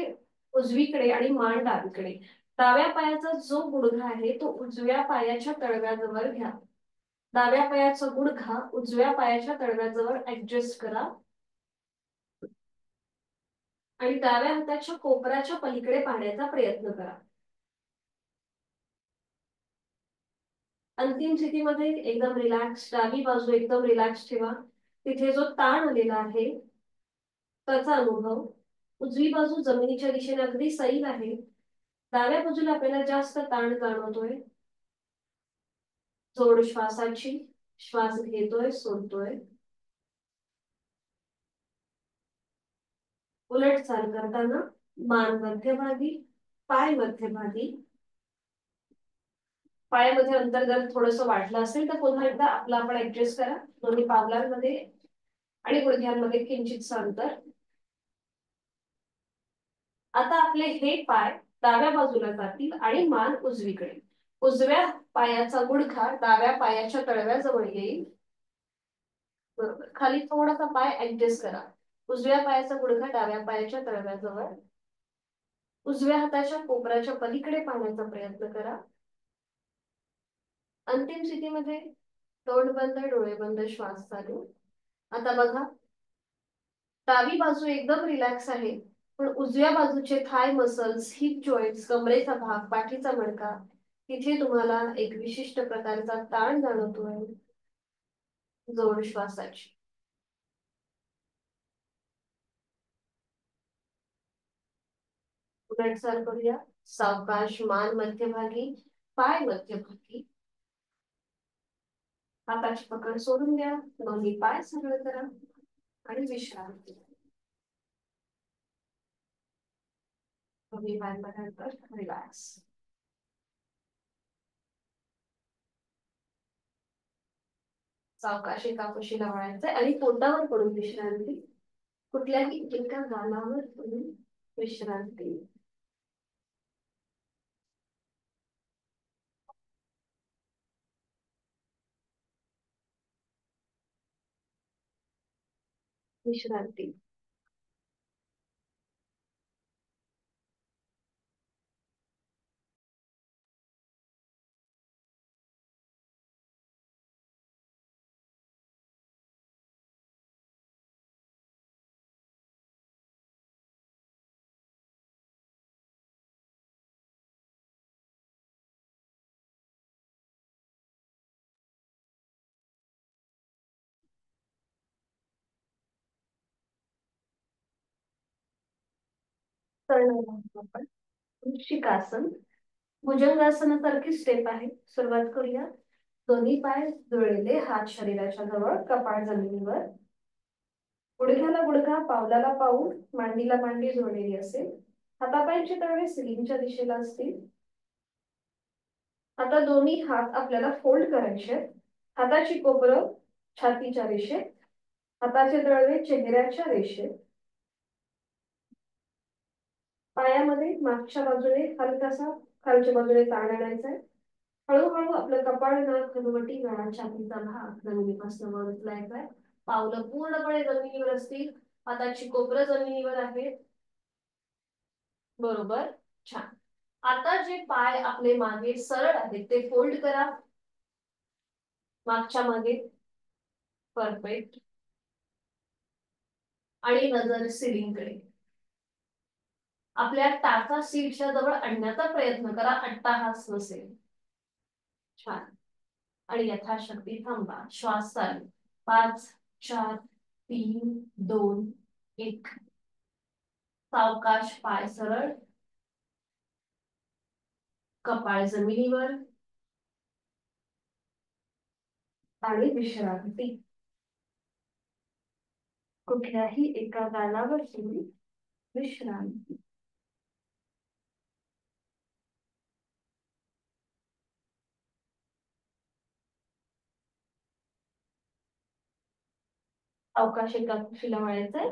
उजवीकडे आणि मान डावीकडे. डाव्या पायाचा जो गुडघा आहे तो उजव्या पायाच्या तळव्याजवळ घ्या. डाव्या पायाचा गुडघा उजव्या पायाच्या तळव्याजवळ ऍडजस्ट करा आणि डाव्या हाताच्या कोपराच्या पलीकडे पाहण्याचा प्रयत्न करा. अंतिम स्थितीमध्ये एकदम रिलॅक्स, डावी बाजू एकदम रिलॅक्स ठेवा. तिथे जो ताण आलेला आहे त्याचा अनुभव. उजवी बाजू जमिनीच्या दिशेने अगदी सैल आहे. डाव्या बाजूला आपल्याला जास्त ताण जाणवतोय. जोड श्वासाची. श्वास घेतोय, सोडतोय. उलट चाल करताना मान मध्यभागी, पाय मध्यभागी. पायामध्ये अंतर जर थोडंसं वाढलं असेल तर पुन्हा एकदा आपला आपण ऍडजस्ट करा. दोन्ही पावलांमध्ये आणि गुडघ्यांमध्ये किंचितसं अंतर. आता आपले हे पाय डाव्या बाजूला जातील आणि मान उजवीकडे. उजव्या पायाचा गुडघा डाव्या पायाच्या तळव्याजवळ येईल. बरोबर. खाली थोडासा पाय ऍडजस्ट करा. उजव्या पायाचा गुडघा डाव्या पायाच्या तळव्याजवळ. उजव्या हाताच्या कोपराच्या पलीकडे पाहण्याचा प्रयत्न करा. अंतिम स्थितीमध्ये तोंड बंद, डोळे बंद, श्वास चालू. आता बघा, डावी बाजू एकदम रिलॅक्स आहे, पण उजव्या बाजूचे थाय मसल्स, हिप जॉइंट्स, कमरेचा भाग, पाठीचा मणका तिथे तुम्हाला एक विशिष्ट प्रकारचा ताण जाणवतोय. जोड श्वासाची. उलटचाल करूया. सावकाश मान मध्यभागी, पाय मध्यभागी. हाताची पकड सोडून द्या. दोन्ही पाय सरळ करा आणि विश्रांती. दोन्ही पाय रिलॅक्स. सावकाश एका कुशीला वळायचंय आणि पोटावर पडून विश्रांती. कुठल्याही एका गालावर पडून विश्रांती. विश्रांती. करणार आहोत आपण वृश्चिकासन. भुजंगासनासारखी स्टेप आहे. सुरुवात करूया. दोन्ही पाय जुळलेले, हात शरीराच्या जवळ, कपाळ जमिनीवर. गुडघ्याला गुडघा, पावलाला पाऊल, मांडीला मांडी जोडलेली असेल. हातापायांची तळवे सिलिंगच्या दिशेला असतील. आता दोन्ही हात आपल्याला फोल्ड करायचे. हाताची कोपरं छातीच्या रेषेत, हाताचे तळवे चेहऱ्याच्या रेषेत. पायामध्ये मागच्या बाजूने हलकासा खालच्या बाजूने ताण आणायचा आहे. हळूहळू आपलं कपाळ, नाक, हनुवटी, गळा, छातीचा भाग जमिनीपासून वर उचलायचा आहे. पावलं पूर्णपणे जमिनीवर असतील. हाताची कोपरं जमिनीवर आहे. बरोबर. छान. आता जे पाय आपले मागे सरळ आहेत ते फोल्ड करा. मागच्या मागे. परफेक्ट. आणि नजर सिलिंगकडे. आपल्या टाचा सीटच्या जवळ आणण्याचा प्रयत्न करा, अट्टाहास नसेल. छान. आणि यथाशक्ती थांबा. श्वास चालू. 5 4 3 2 1. सावकाश पाय सरळ, कपाळ जमिनीवर. आणि विश्रांती. कुठल्याही एका गालावर तुम्ही विश्रांती. अवकाश एका कुशीला वळायचंय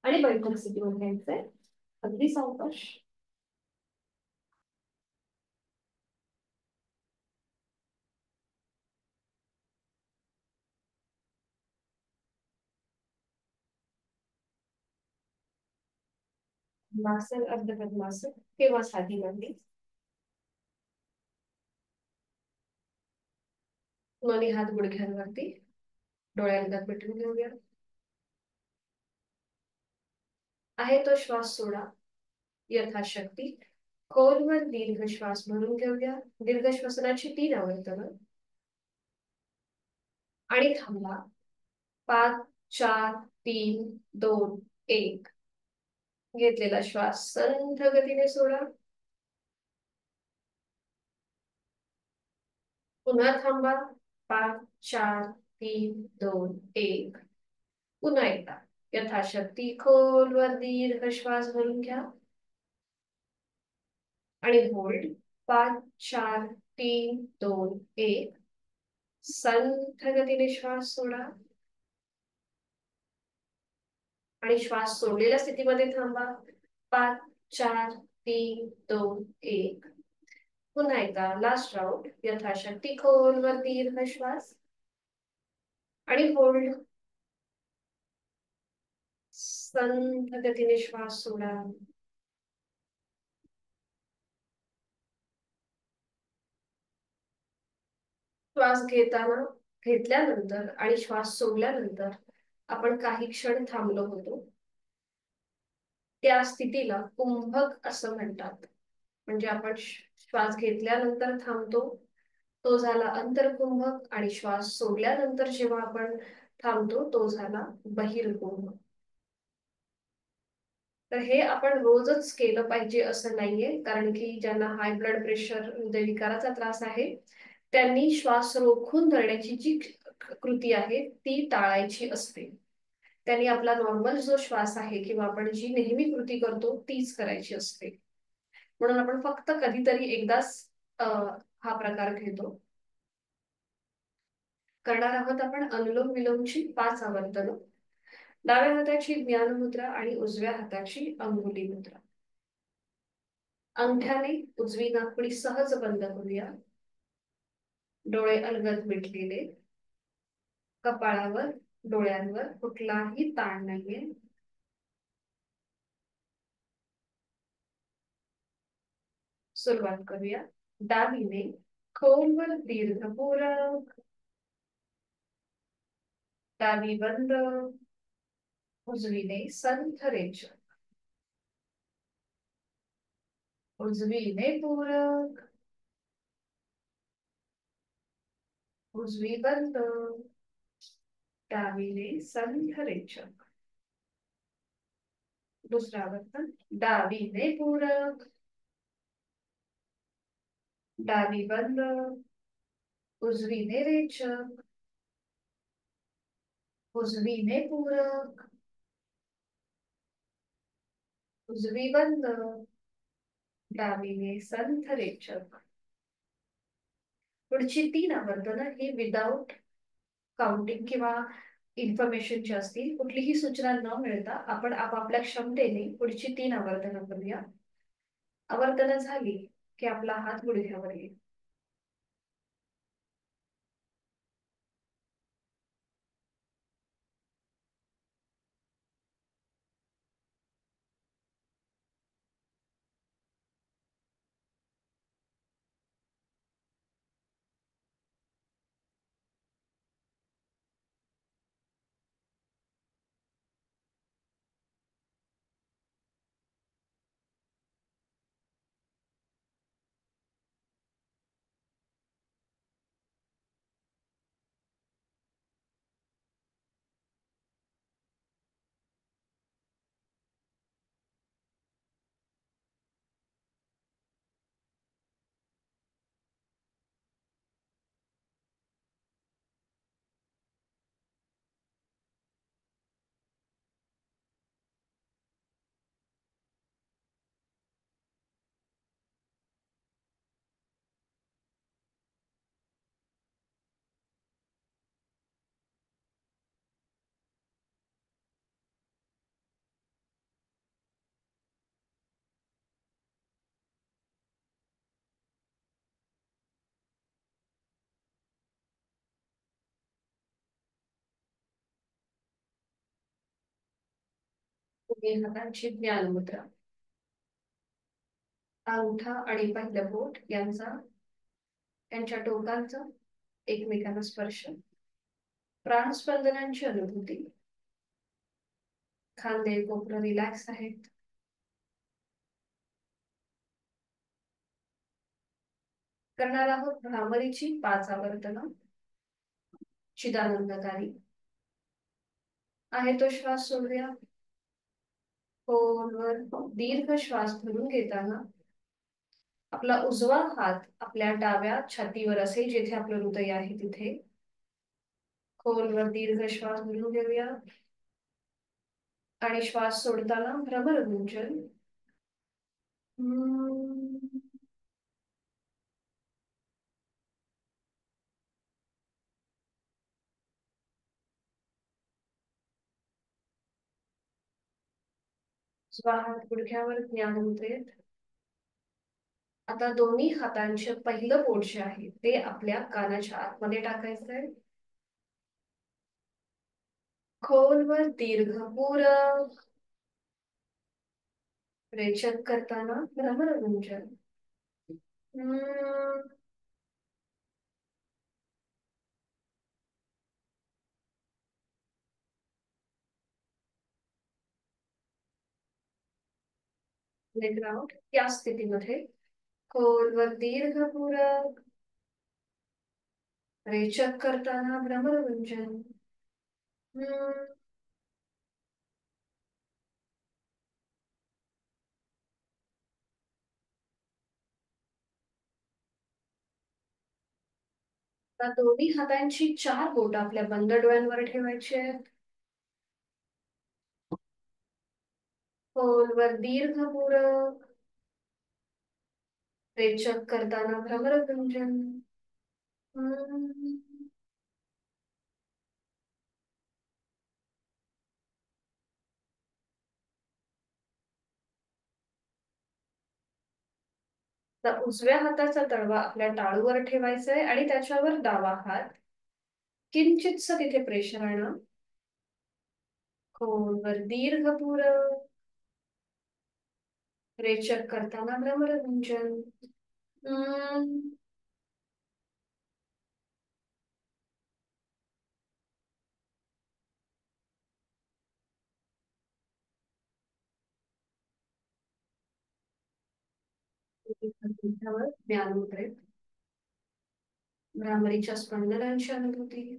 आणि बैठक स्थितीवर घ्यायचंय. अगदी सावकाश. मासन, अर्धपद्मासन किंवा साधी मांडी. दोन्ही हात गुडघ्यांवरती. डोळ्यांना मिटून घेऊया. आहे तो श्वास सोडा यथाशक्ती. खोलवर दीर्घ श्वास भरून घेऊया. दीर्घ श्वसनाची 3 आवर्तनं. आणि थांबा. 5 4 3 2 1. घेतलेला श्वास संथ गतीने सोडा. पुन्हा थांबा. 5 4 3 2 1. पुन्हा एकदा यथाशक्ती खोलवर दीर्घ श्वास भरून घ्या. आणि होल्ड. 5 4 3 2 1. संथ गतीने श्वास सोडा. आणि श्वास सोडलेल्या स्थितीमध्ये थांबा. 5 4 3 2 1. पुन्हा एकदा लास्ट राऊंड. यथाशक्ती खोलवर दीर्घ श्वास. आणि होल्ड. संथ गतीने श्वास सोडा. श्वास घेतल्यानंतर आणि श्वास सोडल्यानंतर आपण काही क्षण थांबलो होतो. त्या स्थितीला कुंभक असं म्हणतात. म्हणजे आपण श्वास घेतल्यानंतर थांबतो तो झाला अंतरकुंभक, आणि श्वास सोडल्यानंतर जेव्हा आपण थांबतो तो झाला बहिर्कुंभक. तर हे आपण रोजच केलं पाहिजे असं नाहीये, कारण की ज्यांना हाय ब्लड प्रेशर, हृदयविकाराचा त्रास आहे त्यांनी श्वास रोखून धरण्याची जी कृती आहे ती टाळायची असते. त्यांनी आपला नॉर्मल जो श्वास आहे किंवा आपण जी नेहमी कृती करतो तीच करायची असते. म्हणून आपण फक्त कधीतरी एकदाच हा प्रकार घेतो. करणार आहोत आपण अनुलोम विलोमची 5 आवर्तनं. डाव्या हाताची ज्ञान मुद्रा आणि उजव्या हाताची अंगुली मुद्रा. अंगठ्याने उजवी नाकपुडी सहज बंद करूया. डोळे अलगद मिटलेले. कपाळावर, डोळ्यांवर कुठलाही ताण नाहीये. सुरुवात करूया. डावीने खोलवर दीर्घपूरक. डावी बंद. उजवीने संथ रेचक. उजवीने पूरक. उजवी बंद. डावीने संथ रेचक. दुसरं आवर्तन. डावीने पूरक, डावी बंद, उजवीने रेचक, उजवीने पूरक, उजवी बंद, डावीने संथ रेचक. पुढची 3 आवर्तनं ही विदाउट काउंटिंग किंवा इन्फॉर्मेशनची असतील. कुठलीही सूचना न मिळता आपण आपापल्या क्षमतेने पुढची 3 आवर्तनं करूया. आवर्तनं झाली की आपला हात गुडघ्यावर येईल. दोन्ही हातांची ज्ञानमुद्रा. अंगठा आणि पहिलं बोट यांच्या टोकांचा एकमेकांना स्पर्श. प्राणस्पंदनांची अनुभूती. खांदे कोपरं रिलॅक्स आहेत. करणार आहोत भ्रामरीची 5 आवर्तनं. चिदानंदकारी. आहे तो श्वास सोडूया. खोलवर दीर्घ श्वास भरून घेताना आपला उजवा हात आपल्या डाव्या छातीवर असेल, जिथे आपलं हृदय आहे तिथे. खोलवर दीर्घ श्वास भरून घेऊया आणि श्वास सोडताना भ्रमरगुंजन. उजवा हात गुडघ्यावर ज्ञानमुद्रेत. आता दोन्ही हातांचे पहिलं बोट जे आहे ते आपल्या कानाच्या आतमध्ये टाकायचंय. खोलवर दीर्घ पूरक रेचक करताना भ्रमरगुंजन. लेग राऊंड या स्थितीमध्ये खोलवर दीर्घ पूरक रेचक करताना भ्रमरगुंजन. आता दोन्ही हातांची 4 बोट आपल्या बंद डोळ्यांवर ठेवायची आहेत. खोलवर दीर्घ पूरक रेचक करताना भ्रमरगुंजन. तर उजव्या हाताचा तळवा आपल्या टाळूवर ठेवायचा आहे आणि त्याच्यावर डावा हात किंचितस तिथे प्रेशर आणा. खोलवर दीर्घ पूरक रेचक करताना भ्रमरगुंजन. ज्ञानमुद्रेत भ्रामरीच्या स्पंदनांची अनुभूती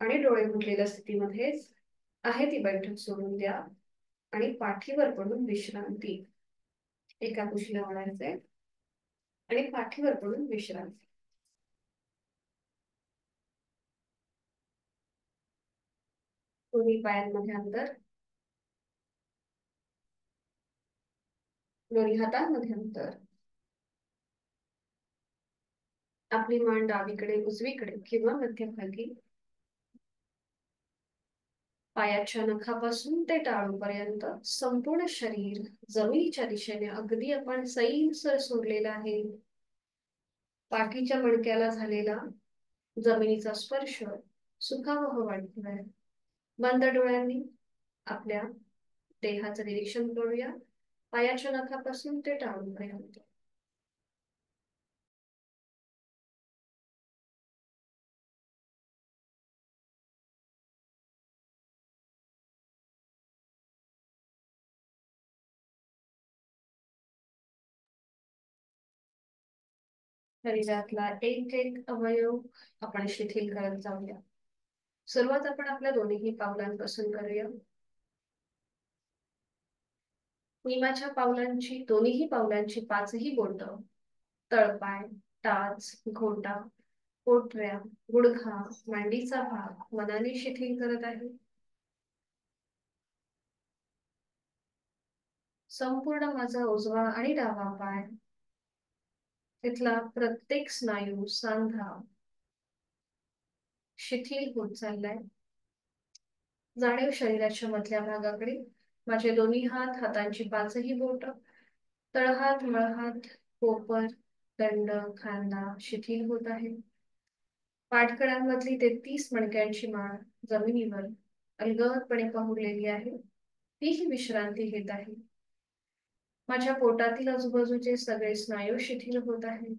आणि डोळे मिटलेल्या स्थितीमध्येच आहे ती बैठक सोडून द्या आणि पाठीवर पडून विश्रांती. एका कुशीला म्हणायचंय आणि पाठीवर पडून विश्रांती. दोन्ही पायांमध्ये अंतर, दोन्ही हातांमध्ये अंतर. आपली मान डावीकडे उजवीकडे किंवा मध्यभागी. पायाच्या नखापासून ते टाळूपर्यंत संपूर्ण शरीर जमिनीच्या दिशेने अगदी आपण सैलसर सोडलेलं आहे. पाठीच्या मणक्याला झालेला जमिनीचा स्पर्श सुखावह वाटतोय. बंद डोळ्यांनी आपल्या देहाचं निरीक्षण करूया, पायाच्या नखापासून ते टाळूपर्यंत. शरीरातला एक एक अवयव आपण शिथिल करत जाऊया. सुरुवात आपण आपल्या दोन्ही पावलांपासून करूया. मी माझ्या पावलांची, दोन्ही पावलांची पाचही बोट, तळपाय, टाच, घोटा, पोटऱ्या, गुडघा, मांडीचा भाग मनाने शिथिल करत आहे. संपूर्ण माझा उजवा आणि डावा पाय, तिथला प्रत्येक स्नायू, सांधा शिथिल होत चाललाय. जाणीव शरीराच्या मधल्या भागाकडे. माझे दोन्ही हात, हातांची पाचही बोट, तळहात, मळहात, कोपर, दंड, खांदा शिथिल होत आहे. पाठकड्यांमधली 33 मणक्यांची माळ जमिनीवर अलगदपणे पाहुरलेली आहे. तीही विश्रांती घेत आहे. माझ्या पोटातील आजूबाजूचे सगळे स्नायू शिथिल होत आहेत.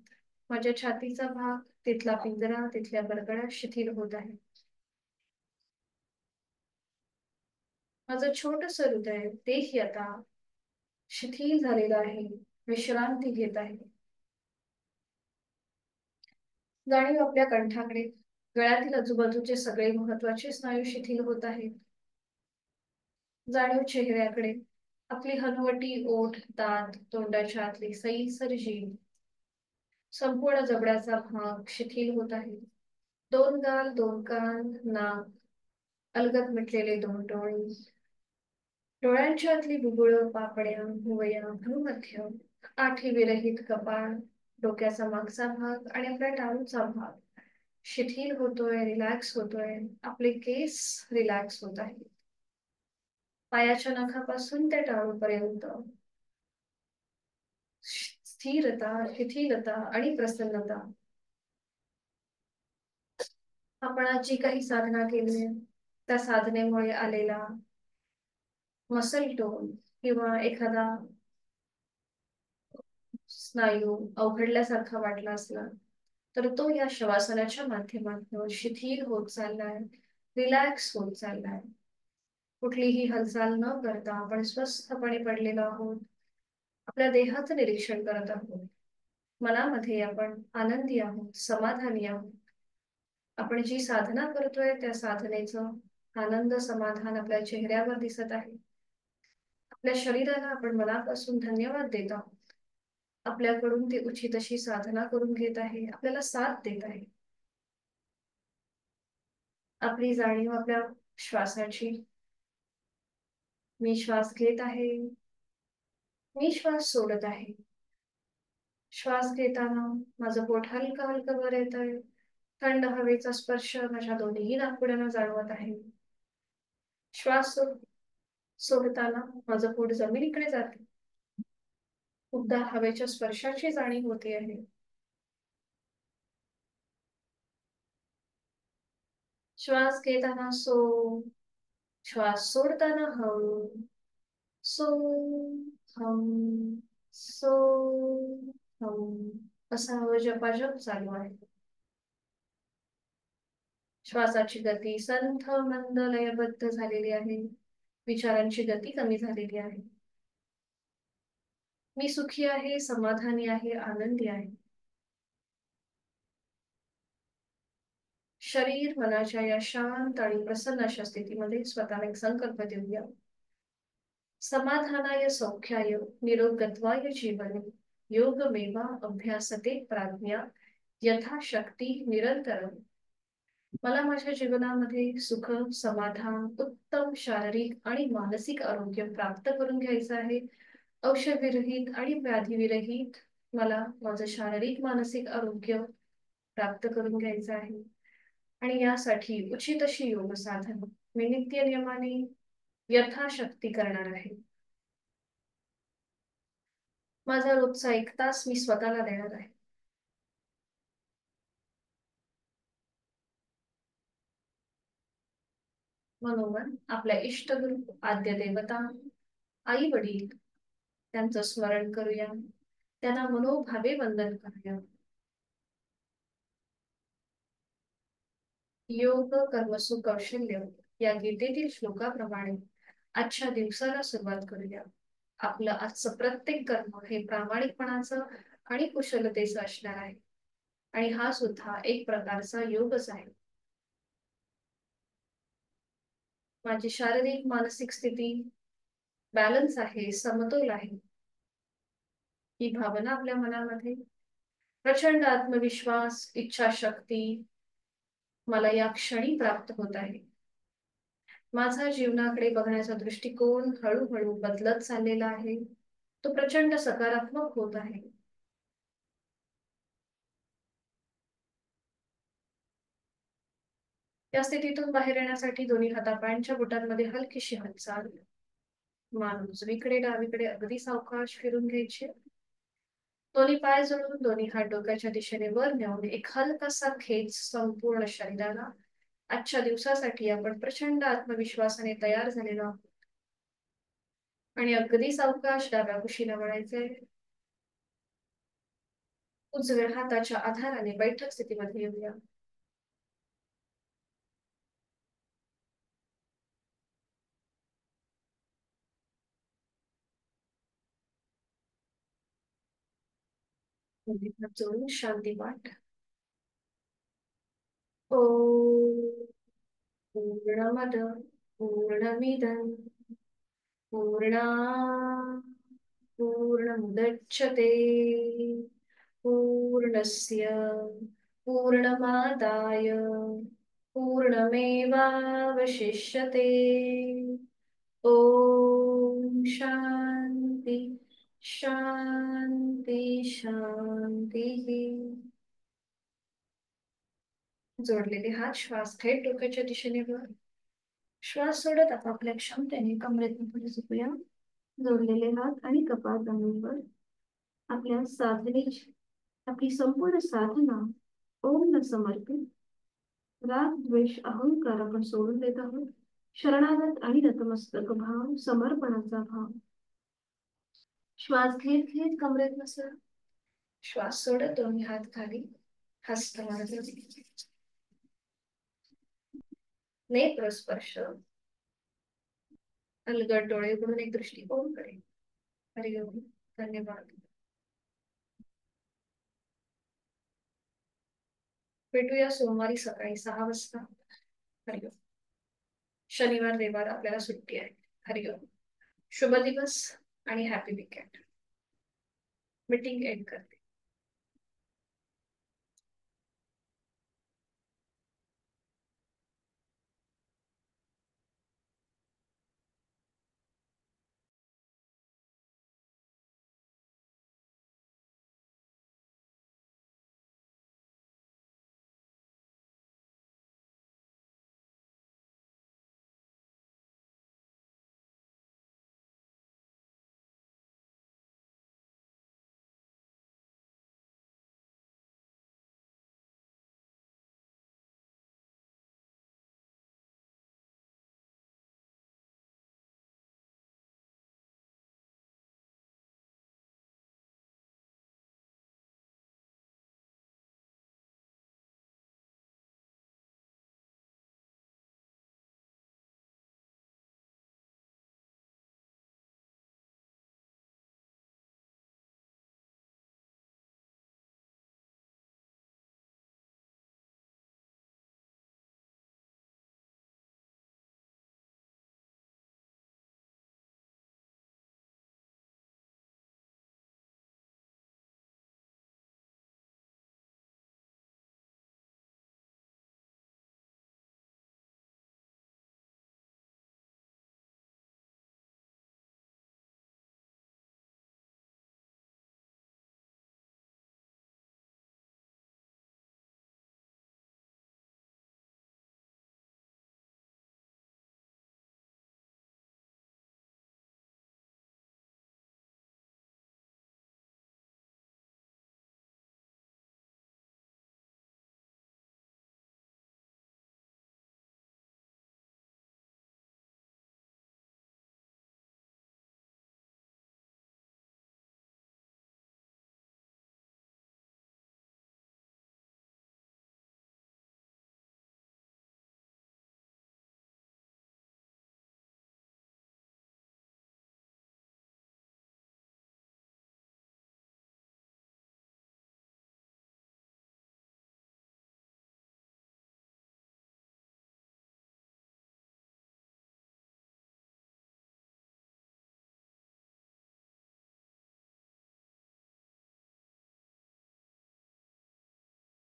माझ्या छातीचा भाग, तिथला पिंजरा, तिथल्या बरगड्या शिथिल होत आहे. माझं छोटस हृदय तेही आता शिथिल झालेलं आहे, विश्रांती घेत आहे. जाणीव आपल्या कंठाकडे. गळ्यातील आजूबाजूचे सगळे महत्वाचे स्नायू शिथिल होत आहेत. जाणीव चेहऱ्याकडे. आपली हनुवटी, ओठ, दात, तोंडाच्या आतली सैलसर जीभ, संपूर्ण जबड्याचा भाग शिथिल होत आहे. दोन गाल, दोन कान, नाक, अलगद मिटलेले दोन डोळे, डोळ्यांच्या आतली बुबुळ, पापड्या, भुवया, भ्रूमध्य, आठी विरहित कपाळ, डोक्याचा मागचा भाग आणि आपल्या टाळूचा भाग शिथिल होतोय, रिलॅक्स होतोय. आपले केस रिलॅक्स होत आहेत. पायाच्या नखापासून ते टाळूपर्यंत स्थिरता, शिथिलता आणि प्रसन्नता. आपण आज जी काही साधना केली त्या साधनेमुळे आलेला मसल टोन किंवा एखादा स्नायू अवघडल्यासारखा वाटला असला तर तो या श्वासनाच्या माध्यमातून शिथिल होत चाललाय, रिलॅक्स होत चाललाय. कुठलीही हालचाल न करता आपण स्वस्थपणे पडलेलो आहोत. आपल्या देहाचं निरीक्षण करत आहोत. मनामध्ये आपण आनंदी आहोत, समाधानी आहोत. आपण जी साधना करतोय त्या साधनेचं आनंद, समाधान आपल्या चेहऱ्यावर दिसत आहे. आपल्या शरीराला आपण मनापासून धन्यवाद देत आहोत. आपल्याकडून ते उचित अशी साधना करून घेत आहे, आपल्याला साथ देत आहे. आपली जाणीव आपल्या श्वासाची. मी श्वास घेत आहे, मी श्वास सोडत आहे. श्वास घेताना माझं पोट हलकं हलकं वर येत आहे. थंड हवेचा स्पर्श माझ्या दोन्ही नाकपुड्यांना जाणवत आहे. श्वास सोडताना माझं पोट जमिनीकडे जाते. खूपदा हवेच्या स्पर्शाची जाणीव होते आहे. श्वास घेताना सो, श्वास सोडताना हम, सो, हम, सो, हम, असा जपाजप चालू आहे. श्वासाची गती संथ मंद लयबद्ध झालेली आहे. विचारांची गती कमी झालेली आहे. मी सुखी आहे, समाधानी आहे, आनंदी आहे. शरीर मनाच्या या शांत आणि प्रसन्न अशा स्थितीमध्ये स्वतःला एक संकल्प देऊया. समाधानाय सौख्याय निरोगत्वाय जीवने योगमेवा अभ्यासते प्राज्ञा यथाशक्ती निरंतरम. मला माझ्या जीवनामध्ये सुख, समाधान, उत्तम शारीरिक आणि मानसिक आरोग्य प्राप्त करून घ्यायचं आहे. औषधविरहित आणि व्याधीविरहित मला माझं शारीरिक मानसिक आरोग्य प्राप्त करून घ्यायचं आहे. आणि यासाठी उचित अशी योग साधन मी नित्य नियमाने यथाशक्ती करणार आहे. माझा रोजचा 1 तास मी स्वतःला देणार आहे. म्हणून आपल्या इष्टगुरु, आद्य देवता, आई वडील त्यांचं स्मरण करूया. त्यांना मनोभावे वंदन करूया. योग कर्मसु कौशल्य या गीतेतील श्लोकाप्रमाणे आजच्या दिवसाला सुरुवात करूया. आपलं आजचं प्रत्येक कर्म हे प्रामाणिकपणाचं आणि कुशलतेचं असणार आहे. आणि हा सुद्धा एक प्रकारचा योगच आहे. माझी शारीरिक मानसिक स्थिती बॅलन्स आहे, समतोल आहे, ही भावना आपल्या मनामध्ये प्रचंड आत्मविश्वास, इच्छाशक्ती मला या क्षणी प्राप्त होत आहे. माझा जीवनाकडे बघण्याचा दृष्टिकोन हळूहळू बदलत चाललेला आहे. तो प्रचंड सकारात्मक होत आहे. या स्थितीतून बाहेर येण्यासाठी दोन्ही हातापायांच्या बोटांमध्ये हलकीशी हालचाल, मान उजवीकडे डावीकडे अगदी सावकाश फिरून घ्यायची. दोन्ही पाय जोडून दोन्ही हात डोक्याच्या दिशेने वर नेऊन एक हलकासा खेच संपूर्ण शरीराला. आजच्या दिवसासाठी आपण प्रचंड आत्मविश्वासाने तयार झालेलो आहोत. आणि अगदी सावकाश डाव्या कुशीला वळायचे. उजव्या हाताच्या आधाराने बैठक स्थितीमध्ये येऊया. जोडून शांती पाठ. ओम पूर्णमद पूर्णमिदं पूर्णा पूर्णमुदच्यते पूर्णस्य पूर्णमादाय पूर्णमेवावशिष्यते. ओम शांती शांती शांती. जोडलेले हात श्वास थेट डोक्याच्या दिशेने वर. श्वास सोडत आपापल्या क्षमतेने कमरेतून पुढे झुकूया. जोडलेले हात आणि कपाळ जमिनीवर. आपल्या साधनेची आपली संपूर्ण साधना ओम न समर्पित. राग, द्वेष, अहंकार आपण सोडून देत आहोत. शरणागत आणि नतमस्तक भाव, समर्पणाचा भाव. श्वास घेत घेत कमरेत बसा. श्वास सोडत दोन्ही हात खाली. हस्त मार्ग. नेत्र स्पर्श. अलगद डोळे उघडून एक दृष्टिकोन कडे. हरिओम. धन्यवाद. भेटूया सोमवारी सकाळी 6 वाजता. हरिओम. शनिवार रविवार आपल्याला सुट्टी आहे. हरिओम. शुभ दिवस आणि हॅपी वीकेंड. मीटिंग एंड करते.